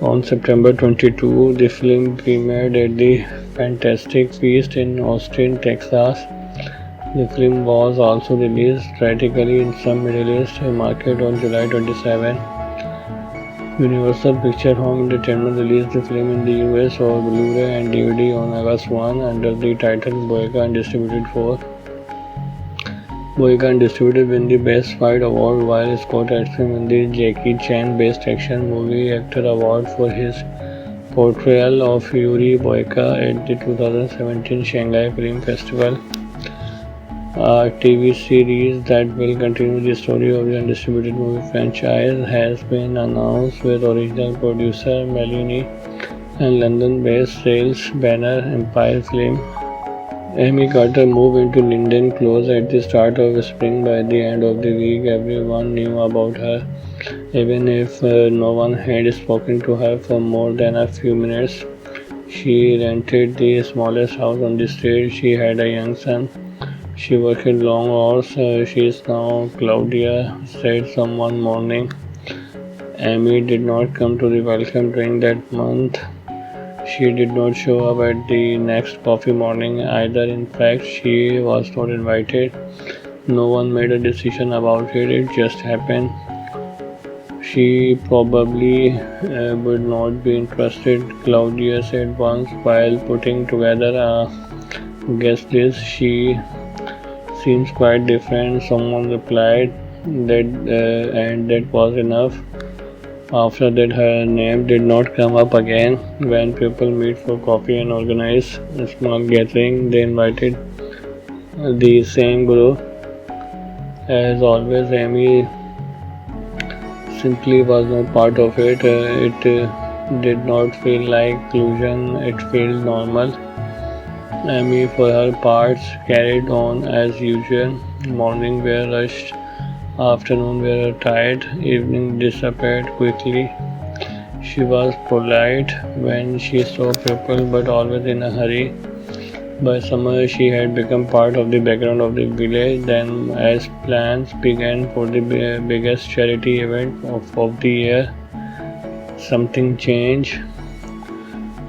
On September 22, the film premiered at the Fantastic Feast in Austin, Texas. The film was also released theatrically in some Middle East markets on July 27. Universal Pictures Home Entertainment released the film in the US on Blu-ray and DVD on August 1 under the title Boyka and distributed for. Boyka and distributed won the Best Fight Award, while Scott Atkins won the Jackie Chan Best Action Movie Actor Award for his portrayal of Yuri Boyka at the 2017 Shanghai Film Festival. A TV series that will continue the story of the undistributed movie franchise has been announced, with original producer Melanie and London-based sales banner Empire Film. Amy Carter moved into Linden Close at the start of spring. By the end of the week, everyone knew about her, even if no one had spoken to her for more than a few minutes. She rented the smallest house on the street. She had a young son. She worked long hours. She is now Claudia, said someone morning. Amy did not come to the welcome drink that month. She did not show up at the next coffee morning either. In fact, she was not invited. No one made a decision about it. It just happened. She probably would not be interested, Claudia said once while putting together a guest list. She seems quite different, someone replied, and that was enough. After that, her name did not come up again. When people meet for coffee and organize a small gathering, they invited the same group. As always, Amy simply was not part of it. It did not feel like inclusion, it felt normal. Amy, for her parts, carried on as usual. Morning were rushed, afternoon were tired, evening disappeared quickly. She was polite when she saw people, but always in a hurry. By summer, she had become part of the background of the village. Then, as plans began for the biggest charity event of the year, something changed.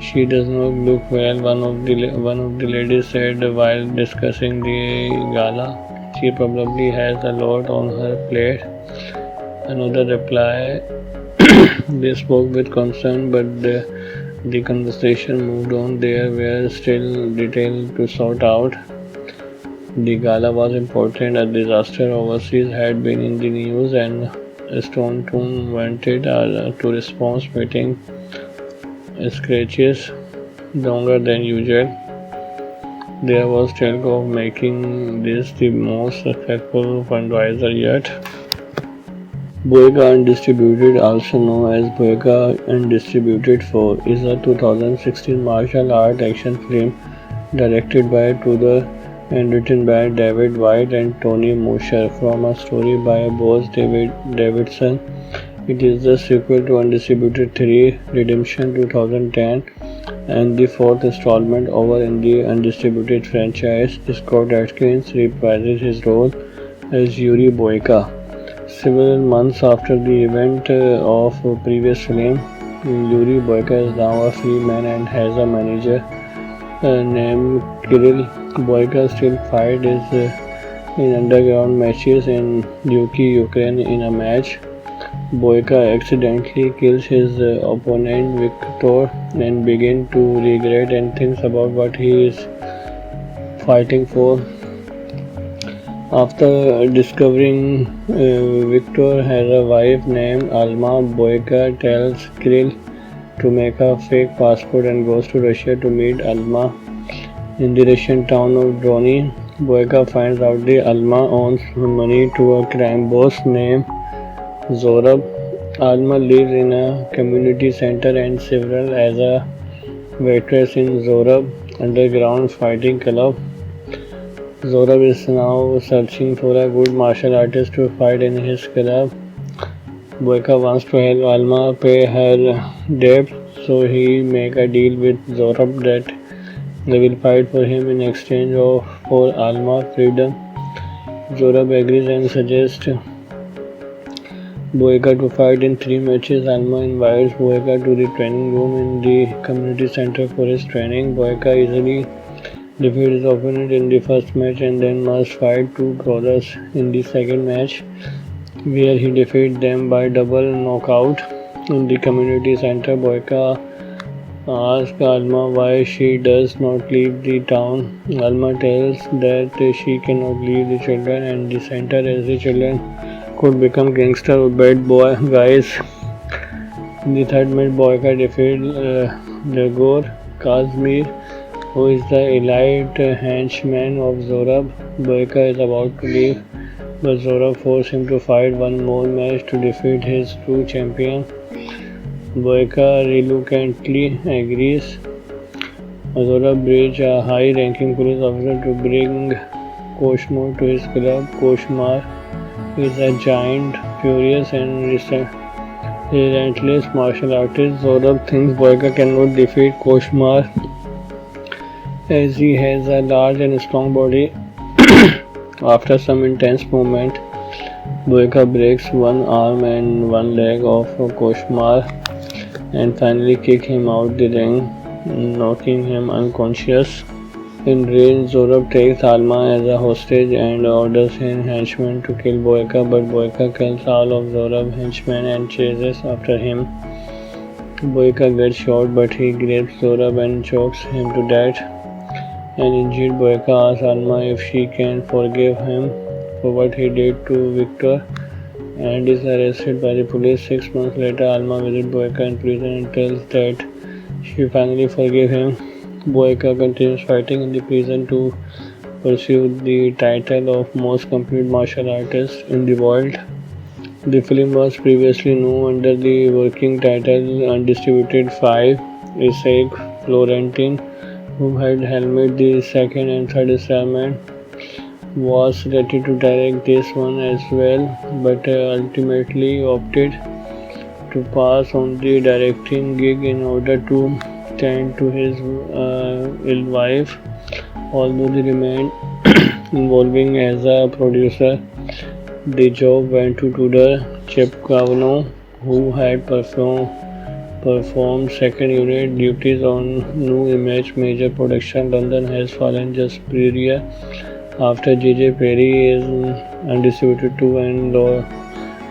She does not look well, one of the ladies said while discussing the gala. She probably has a lot on her plate. Another replied. They spoke with concern, but the conversation moved on. There were still details to sort out. The gala was important. A disaster overseas had been in the news, and Staunton wanted to response meeting scratches longer than usual. There was talk of making this the most successful fundraiser yet. Boyka Undistributed, also known as Boyka Undistributed 4, is a 2016 martial art action film directed by Tudor and written by David White and Tony Mosher from a story by Boaz Davidson. It is the sequel to Undistributed 3 Redemption 2010 and the fourth installment over in the Undistributed franchise. Scott Atkins reprises his role as Yuri Boyka. Several months after the event of previous film, Yuri Boyka is now a free man and has a manager named Kirill. Boyka still fights in underground matches in Yuki, Ukraine in a match, Boyka accidentally kills his opponent Victor and begins to regret and thinks about what he is fighting for. After discovering Victor has a wife named Alma, Boyka tells Kirill to make a fake passport and goes to Russia to meet Alma in the Russian town of Drony. Boyka finds out that Alma owes money to a crime boss named Zorab. Alma lives in a community center and serves as a waitress in Zorab underground fighting club. Zorab is now searching for a good martial artist to fight in his club. Boyka wants to help Alma pay her debt, so he makes a deal with Zorab that they will fight for him in exchange for Alma's freedom. Zorab agrees and suggests Boyka to fight in 3 matches. Alma invites Boyka to the training room in the community center for his training. Boyka easily defeats his opponent in the first match and then must fight two brothers in the second match, where he defeats them by double knockout. In the community center, Boyka asks Alma why she does not leave the town. Alma tells that she cannot leave the children and the center as the children could become gangster or bad boy guys. In the third match, Boyka defeats Nagor Kazmir, who is the elite henchman of Zorab. Boyka is about to leave, but Zorab forces him to fight one more match to defeat his true champion. Boyka reluctantly agrees. Zorab brings a high-ranking police officer to bring Koshmar to his club. Koshmar is a giant, furious and relentless martial artist. Zorab thinks Boyka cannot defeat Koshmar as he has a large and strong body. After some intense movement, Boyka breaks one arm and one leg of Koshmar and finally kicks him out the ring, knocking him unconscious. Enraged, Zorab takes Alma as a hostage and orders his henchmen to kill Boyka, but Boyka kills all of Zorab's henchmen and chases after him. Boyka gets shot, but he grabs Zorab and chokes him to death. An injured Boyka asks Alma if she can forgive him for what he did to Victor and is arrested by the police. 6 months later, Alma visits Boyka in prison and tells that she finally forgives him. Boyka continues fighting in the prison to pursue the title of most complete martial artist in the world. The film was previously known under the working title Undisputed 5. Isaac Florentin, who had helmed the second and third installment, was ready to direct this one as well, but ultimately opted to pass on the directing gig in order to tend to his ill wife, although he remained involving as a producer. The job went to Tudor Chepkavanaugh, who had performed second unit duties on New Image major production. London Has Fallen just prior after J.J. Perry is Undisputed 2 and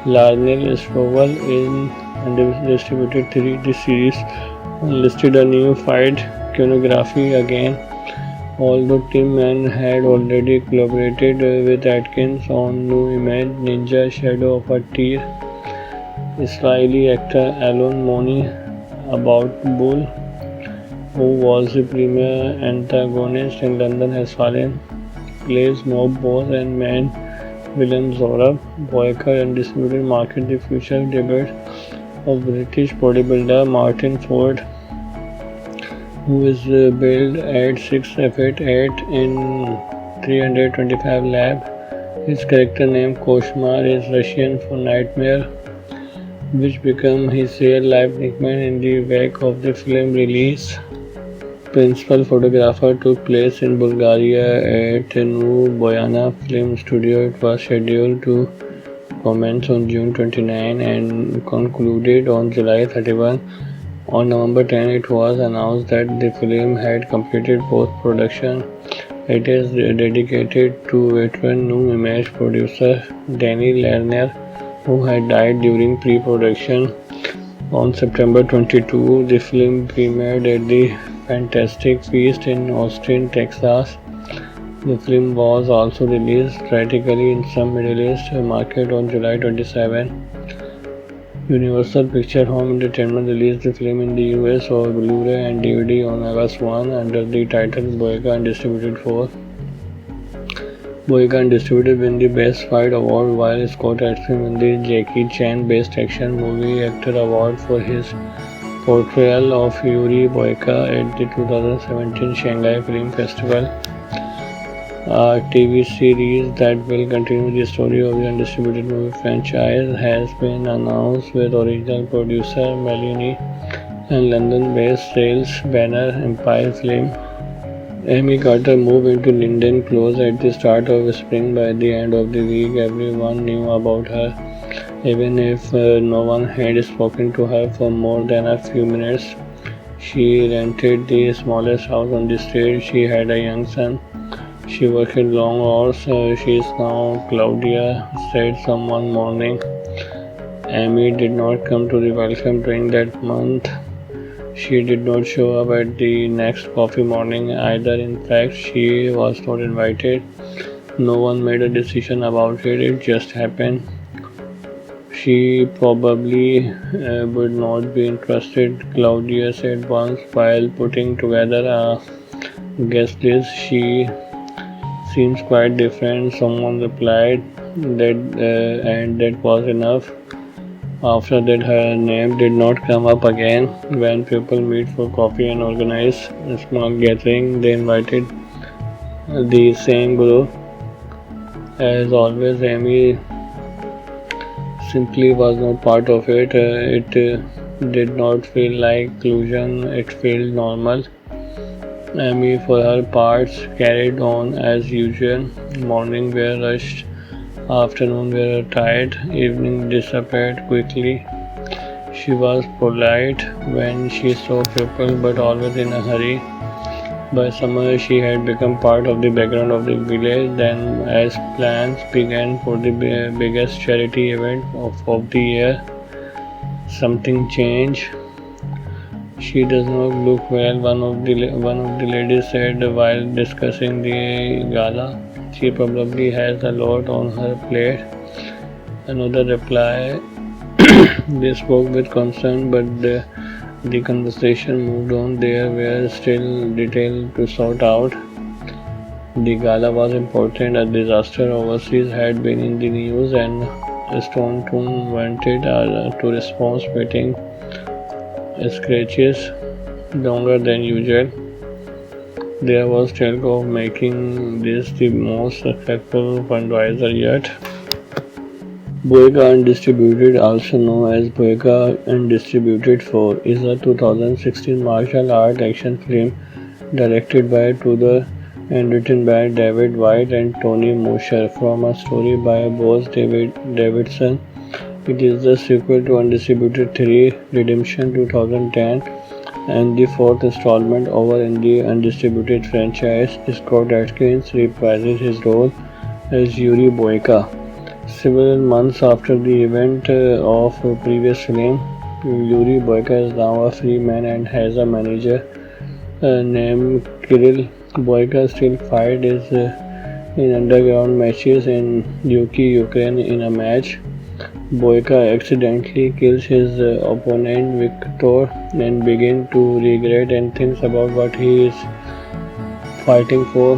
Larnell Strovel in Undisputed 3. The series listed a new fight choreography again. Although Tim Mann had already collaborated with Atkins on New Image Ninja Shadow of a Tear, Israeli actor Alon Moni About Bull, who was the premier antagonist in London Has Fallen, plays mob boss and main villain Zorab. Boyka Undisputed marked the future debut of British bodybuilder Martin Ford, who is billed at 6'8" in 325 lab. His character name Koshmar is Russian for nightmare, which became his real-life nickname in the wake of the film release. Principal photographer took place in Bulgaria at New Boyana Film Studio. It was scheduled to commence on June 29 and concluded on July 31. On November 10, it was announced that the film had completed post-production. It is dedicated to veteran New Image producer Danny Lerner, who had died during pre-production. On September 22, the film premiered at the Fantastic Feast in Austin, Texas. The film was also released theatrically in some Middle East markets on July 27. Universal Pictures Home Entertainment released the film in the US on Blu-ray and DVD on August 1 under the title Boyka and distributed for. Boyka and distributed won the Best Fight Award, while Scott Atkins won the Jackie Chan Best Action Movie Actor Award for his portrayal of Yuri Boyka at the 2017 Shanghai Film Festival. A TV series that will continue the story of the undistributed movie franchise has been announced, with original producer Melanie and London-based sales banner Empire Film. Amy Carter moved into Linden Close at the start of spring. By the end of the week, everyone knew about her, even if no one had spoken to her for more than a few minutes. She rented the smallest house on the street. She had a young son. She worked long hours. She is now Claudia, said someone morning. Amy did not come to the welcome drink that month. She did not show up at the next coffee morning either. In fact, she was not invited. No one made a decision about it. It just happened. She probably would not be interested, Claudia said once while putting together a guest list. She seems quite different, someone replied, and that was enough. After that, her name did not come up again. When people meet for coffee and organize a small gathering, they invited the same group. As always, Amy simply was not part of it. It did not feel like inclusion, it felt normal. Amy, for her parts, carried on as usual. Mornings were rushed, afternoons were tired, evening disappeared quickly. She was polite when she saw people, but always in a hurry. By summer, she had become part of the background of the village. Then, as plans began for the biggest charity event of the year, something changed. She does not look well, one of the ladies said while discussing the gala. She probably has a lot on her plate. Another replied. They spoke with concern, but the conversation moved on. There were still details to sort out. The gala was important. A disaster overseas had been in the news, and Stone Toon wanted to response meeting scratches longer than usual. There was talk of making this the most successful fundraiser yet. Boyka Undistributed, also known as Boyka Undistributed 4, is a 2016 martial art action film directed by Tudor and written by David White and Tony Mosher from a story by Boaz Davidson. It is the sequel to Undistributed 3 Redemption 2010 and the fourth installment over in the Undistributed franchise. Scott Atkins reprises his role as Yuri Boyka. Several months after the event of previous film, Yuri Boyka is now a free man and has a manager named Kirill. Boyka still fights in underground matches in Yuki, Ukraine. In a match, Boyka accidentally kills his opponent Victor and begins to regret and thinks about what he is fighting for.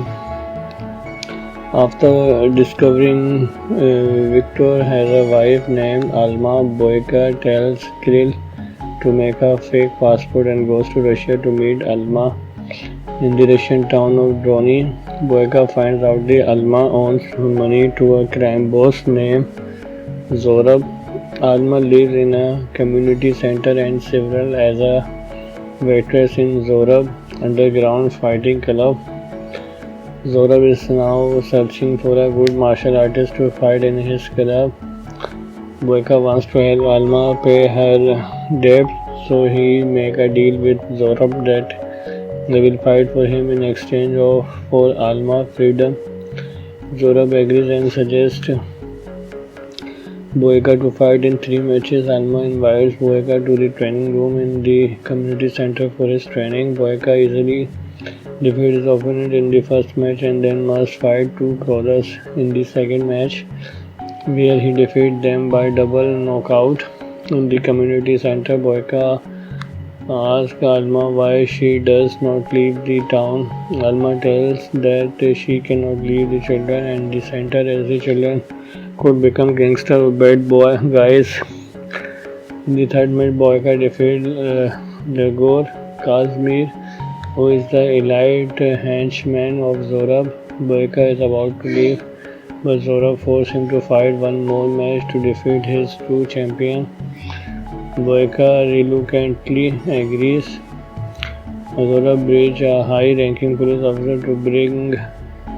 After discovering Victor has a wife named Alma, Boyka tells Kirill to make a fake passport and goes to Russia to meet Alma. In the Russian town of Drony, Boyka finds out that Alma owes money to a crime boss named Zorab. Alma lives in a community center and serves as a waitress in Zorab underground fighting club. Zorab is now searching for a good martial artist to fight in his club. Boyka wants to help Alma pay her debt, so he makes a deal with Zorab that they will fight for him in exchange for Alma freedom. Zorab agrees and suggests Boyka to fight in 3 matches. Alma invites Boyka to the training room in the community center for his training. Boyka easily defeats his opponent in the first match and then must fight two brothers in the second match, where he defeats them by double knockout. In the community center, Boyka asks Alma why she does not leave the town. Alma tells that she cannot leave the children and the center as the children could become gangster or bad boy guys. In the third match, Boyka defeats Dagor Kazmir, who is the elite henchman of Zorab. Boyka is about to leave, but Zorab forces him to fight one more match to defeat his true champion. Boyka reluctantly agrees. Zorab brings a high-ranking police officer to bring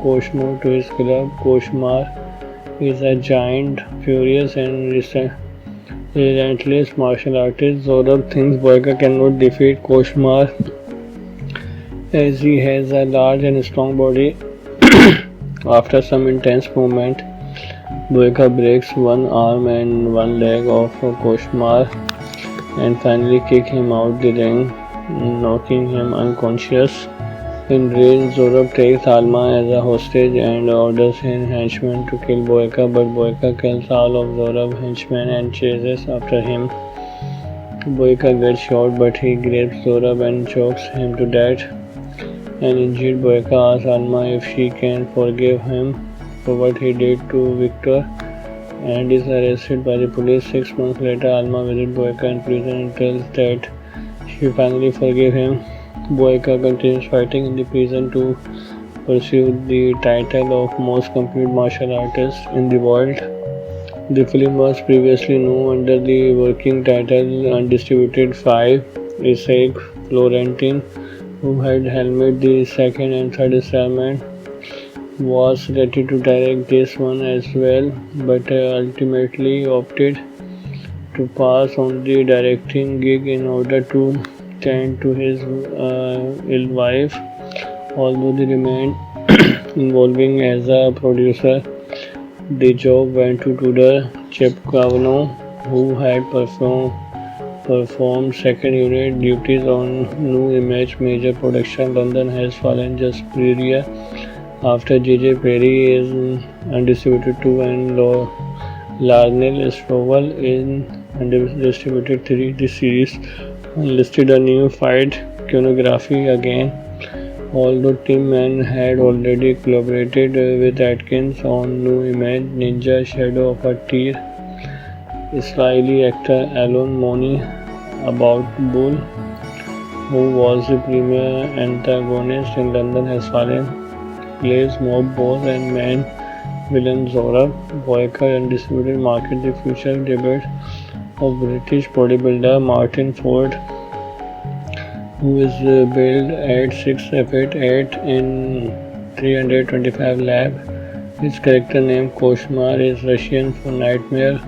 Koshmar to his club. Koshmar is a giant, furious, and relentless martial artist. Zorab thinks Boyka cannot defeat Koshmar as he has a large and strong body. After some intense movement, Boyka breaks one arm and one leg of Koshmar and finally kicks him out the ring, knocking him unconscious. Enraged, Zorab takes Alma as a hostage and orders his henchmen to kill Boyka, but Boyka kills all of Zorab's henchmen and chases after him. Boyka gets shot, but he grabs Zorab and chokes him to death. An injured Boyka asks Alma if she can forgive him for what he did to Victor and is arrested by the police. 6 months later, Alma visits Boyka in prison and tells that she finally forgives him. Boyka continues fighting in the prison to pursue the title of most complete martial artist in the world. The film was previously known under the working title Undisputed 5. Isaac Florentin, who had helmed the second and third installment, was ready to direct this one as well, but ultimately opted to pass on the directing gig in order to tend to his ill wife. Although he remained involving as a producer, the job went to Tudor Chepkavanaugh, who had performed second unit duties on New Image major production. London has fallen just prior after J.J. Perry is Undisputed 2 and Larnell Stroll in Undisputed 3. The series listed a new fight choreography again. Although Tim Mann had already collaborated with Atkins on New Image Ninja Shadow of a Tear, Israeli actor Alon Moni Aboutbul, who was the premier antagonist in London Has Fallen, plays mob boss and main villain Zorab. Boyka Undisputed market the future debut of British bodybuilder Martin Ford, who is billed at 6'8" in 325 lab. His character name Koshmar is Russian for nightmare,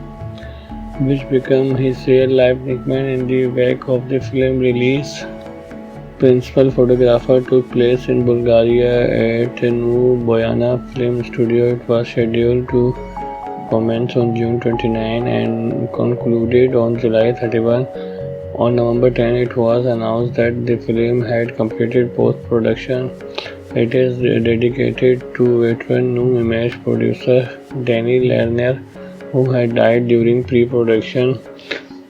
which became his real-life nickname in the wake of the film release. Principal photographer took place in Bulgaria at New Boyana Film Studio. It was scheduled to commence on June 29 and concluded on July 31. On November 10, it was announced that the film had completed post-production. It is dedicated to veteran New Image producer Danny Lerner, who had died during pre-production.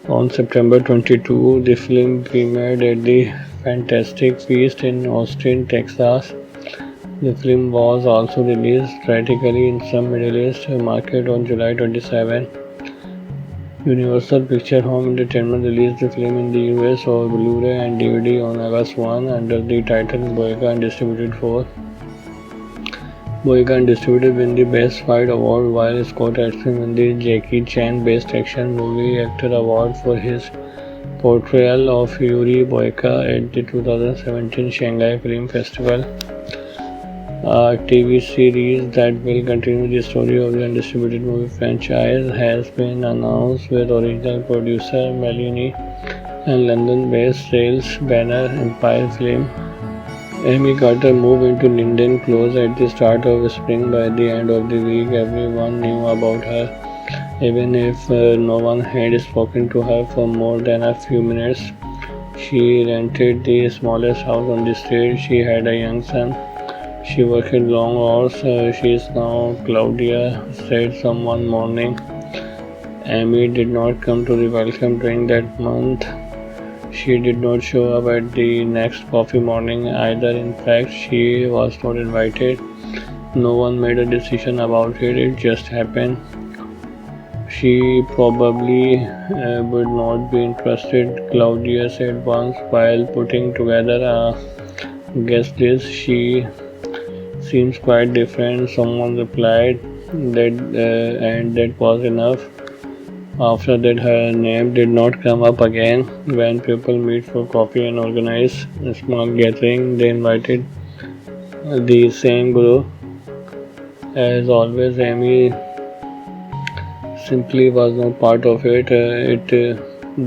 On September 22, the film premiered at the Fantastic Feast in Austin, Texas. The film was also released theatrically in some Middle East markets on July 27. Universal Pictures Home Entertainment released the film in the US on Blu-ray and DVD on August 1 under the title Boyka Undisputed 4. Boyka Undisputed won the Best Fight Award, while Scott Eastwood won the Jackie Chan Best Action Movie Actor Award for his portrayal of Yuri Boyka at the 2017 Shanghai Film Festival. A TV series that will continue the story of the Undisputed movie franchise has been announced, with original producer Melanie and London-based sales banner Empire Film. Amy Carter moved into Linden Close at the start of spring. By the end of the week, everyone knew about her Even if no one had spoken to her for more than a few minutes. She rented the smallest house on the street. She had a young son. She worked long hours. She is now Claudia said some one morning. Amy did not come to the welcome during that month. She did not show up at the next coffee morning either. In fact, she was not invited. No one made a decision about it. It just happened. She probably would not be interested, Claudia said once while putting together a guest list. She seems quite different, someone replied, and that was enough. After that, her name did not come up again. When people meet for coffee and organize a small gathering, they invited the same group. As always, Amy simply was not part of it. It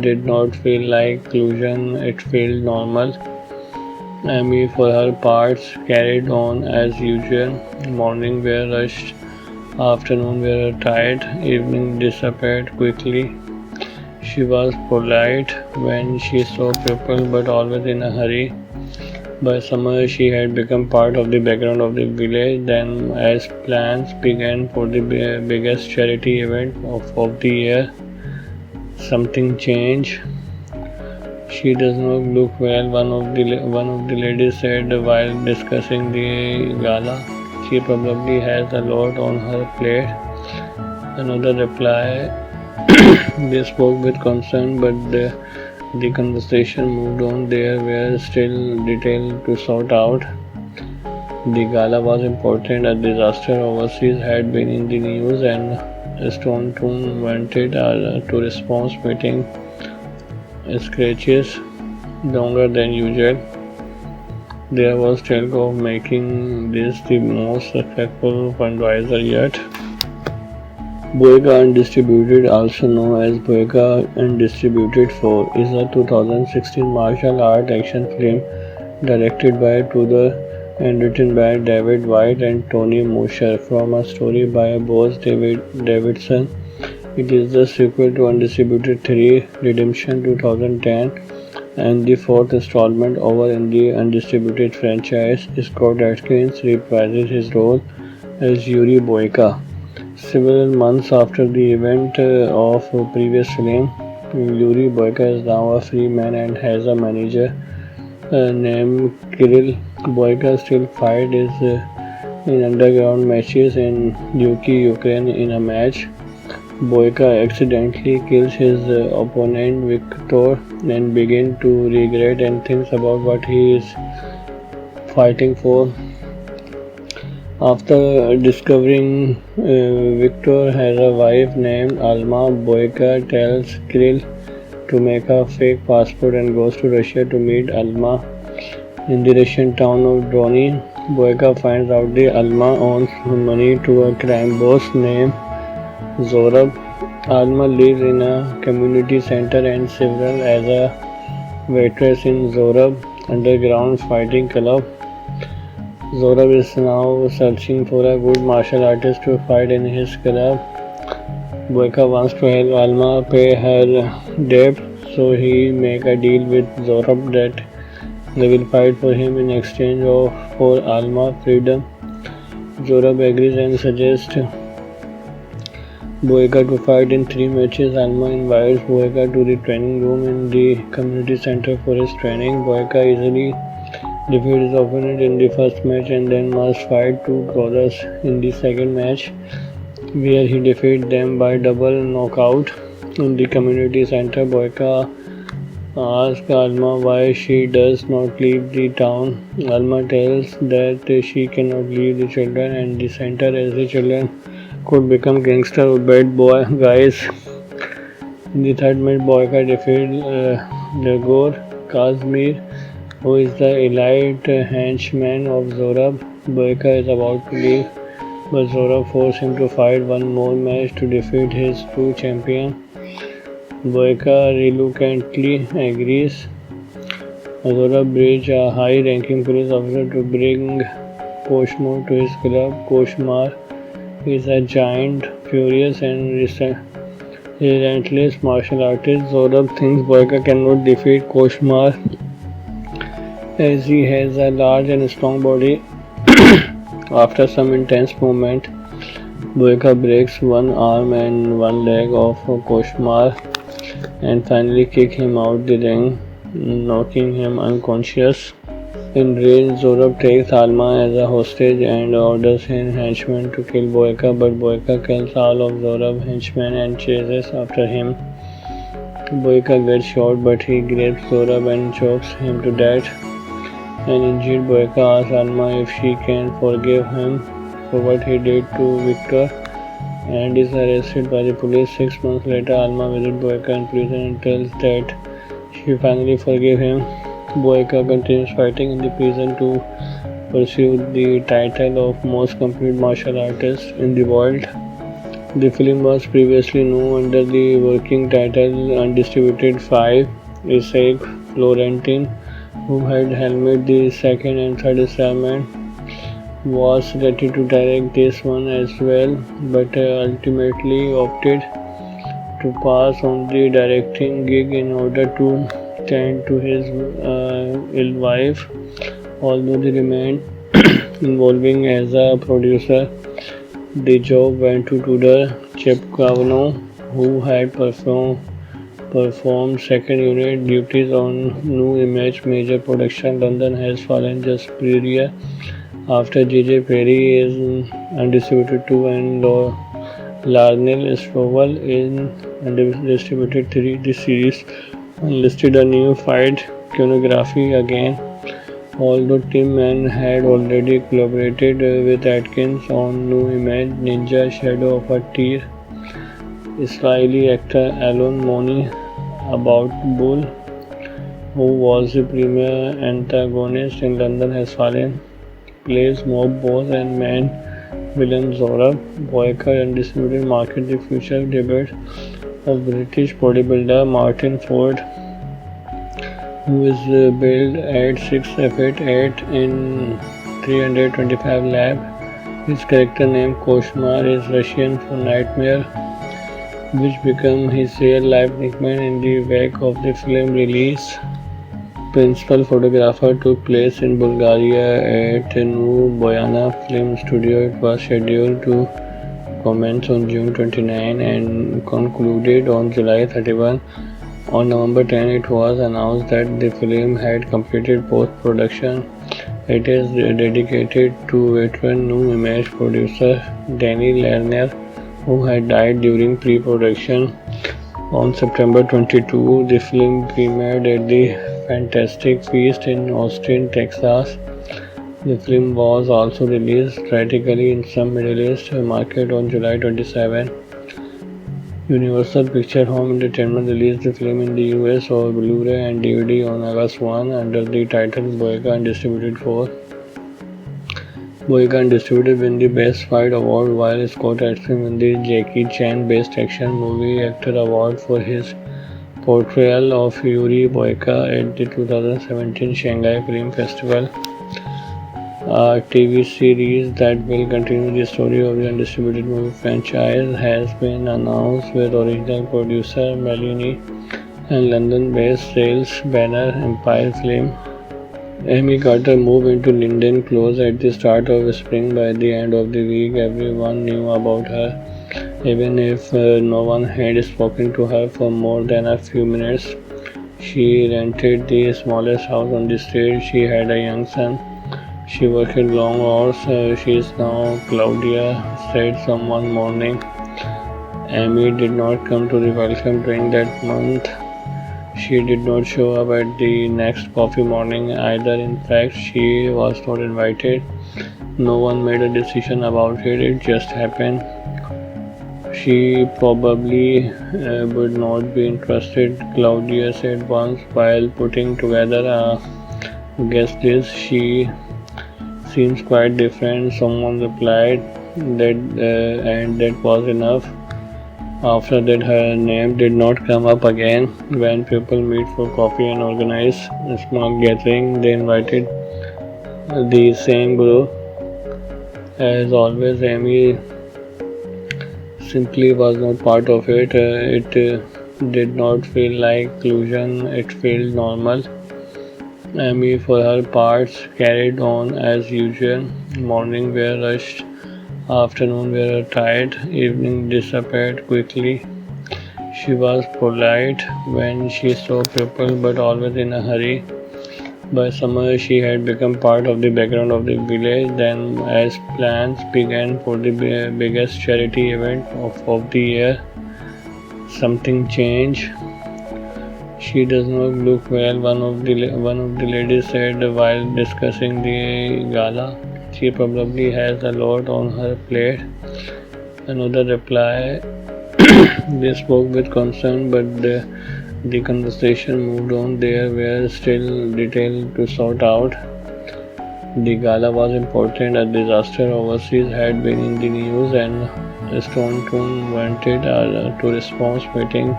did not feel like inclusion, it felt normal. Amy, for her parts, carried on as usual. Morning were rushed, afternoon were tired, evening disappeared quickly. She was polite when she saw people, but always in a hurry. By summer, she had become part of the background of the village. Then, as plans began for the biggest charity event of the year, something changed. She does not look well, one of the ladies said while discussing the gala. She probably has a lot on her plate. Another replied. They spoke with concern, but the conversation moved on. There were still details to sort out. The gala was important. A disaster overseas had been in the news, and Staunton wanted a to response meeting scratches longer than usual. There was talk of making this the most successful fundraiser yet. Boyega Undistributed, also known as Boyega Undistributed 4, is a 2016 martial art action film directed by Tudor and written by David White and Tony Mosher from a story by Bose Davidson. It is the sequel to Undistributed 3 Redemption 2010 and the fourth installment over in the Undistributed franchise. Scott Adkins reprises his role as Yuri Boyka. Several months after the event of previous film, Yuri Boyka is now a free man and has a manager named Kirill. Boyka still fights in underground matches in Yuki, Ukraine. In a match, Boyka accidentally kills his opponent Victor and begins to regret and thinks about what he is fighting for. After discovering Victor has a wife named Alma, Boyka tells Kirill to make a fake passport and goes to Russia to meet Alma. In the Russian town of Drony, Boyka finds out that Alma owes money to a crime boss named Zorab. Alma lives in a community center and serves as a waitress in Zorab underground fighting club. Zorab is now searching for a good martial artist to fight in his club. Boyka wants to help Alma pay her debt, so he makes a deal with Zorab that they will fight for him in exchange for Alma freedom. Zorab agrees and suggests Boyka to fight in 3 matches. Alma invites Boyka to the training room in the community center for his training. Boyka easily defeats his opponent in the first match and then must fight 2 brothers in the second match, where he defeats them by double knockout. In the community center, Boyka asks Alma why she does not leave the town. Alma tells that she cannot leave the children and the center as the children could become gangster or bad boy guys. In the third match, Boyka defeats Dagor Kazmir, who is the elite henchman of Zorab. Boyka is about to leave, but Zorab forces him to fight one more match to defeat his true champion. Boyka reluctantly agrees. Zorab brings a high-ranking police officer to bring Koshmar to his club. Koshmar is a giant, furious, and Relentless martial artist Zorab thinks Boyka cannot defeat Koshmar as he has a large and strong body. After some intense movement, Boyka breaks one arm and one leg of Koshmar and finally kicks him out the ring, knocking him unconscious. Enraged, Zorab takes Alma as a hostage and orders his henchmen to kill Boyka, but Boyka kills all of Zorab's henchmen and chases after him. Boyka gets shot, but he grabs Zorab and chokes him to death. An injured Boyka asks Alma if she can forgive him for what he did to Victor and is arrested by the police. 6 months later, Alma visits Boyka in prison and tells that she finally forgives him. Boyka continues fighting in the prison to pursue the title of most complete martial artist in the world. The film was previously known under the working title Undisputed 5. Isaac Florentin, who had helmed the second and third installment, was ready to direct this one as well, but ultimately opted to pass on the directing gig in order to tend to his ill wife, although he remained involving as a producer. The job went to Tudor Chepkavanaugh, who had performed second unit duties on New Image major production. London Has Fallen just pre after J.J. Perry is Undisputed 2 and Larnell Strovel in Undisputed 3. The series enlisted a new fight choreography again. Although Tim Mann had already collaborated with Atkins on New Image Ninja Shadow of a Tear, Israeli actor Alon Moni About Bull, who was the premier antagonist in London Has Fallen, plays mob boss and main villain Zorab. Boyka Undisputed market the future debut of British bodybuilder Martin Ford, who is billed at 6'8" in 325 lab. His character name Koshmar is Russian for nightmare, which became his real-life nickname in the wake of the film release. Principal photographer took place in Bulgaria at New Boyana Film Studio. It was scheduled to commence on June 29 and concluded on July 31. On November 10, it was announced that the film had completed post-production. It is dedicated to veteran New Image producer Danny Lerner, who had died during pre-production. On September 22, the film premiered at the Fantastic Feast in Austin, Texas. The film was also released theatrically in some Middle East markets on July 27. Universal Pictures Home Entertainment released the film in the US on Blu-ray and DVD on August 1 under the title Boyka Undisputed 4. Boyka Undisputed won the Best Fight Award, while Scott Eastwood won the Jackie Chan Best Action Movie Actor Award for his portrayal of Yuri Boyka at the 2017 Shanghai Film Festival. A TV series that will continue the story of the Undisputed movie franchise has been announced, with original producer Melanie and London-based sales banner Empire Film. Amy Carter moved into Linden Close at the start of spring. By the end of the week, everyone knew about her, even if no one had spoken to her for more than a few minutes. She rented the smallest house on the street. She had a young son. She worked long hours. She is now Claudia, said someone morning. Amy did not come to the welcome drink that month. She did not show up at the next coffee morning either. In fact, she was not invited. No one made a decision about it. It just happened. She probably would not be interested, Claudia said once while putting together a guest list. She seems quite different, someone replied, and that was enough. After that, her name did not come up again. When people meet for coffee and organize a small gathering, they invited the same group. As always, Amy simply was not part of it. It did not feel like inclusion, it felt normal. Amy, for her parts, carried on as usual. Morning were rushed, afternoon were tired, evening disappeared quickly. She was polite when she saw people, but always in a hurry. By summer, she had become part of the background of the village. Then, as plans began for the biggest charity event of the year, something changed. She does not look well, one of the ladies said while discussing the gala. She probably has a lot on her plate. Another replied. They spoke with concern, but the conversation moved on. There were still details to sort out. The gala was important. A disaster overseas had been in the news, and Staunton wanted to response meeting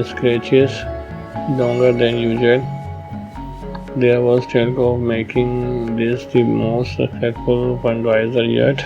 scratches longer than usual. There was talk of making this the most successful fundraiser yet.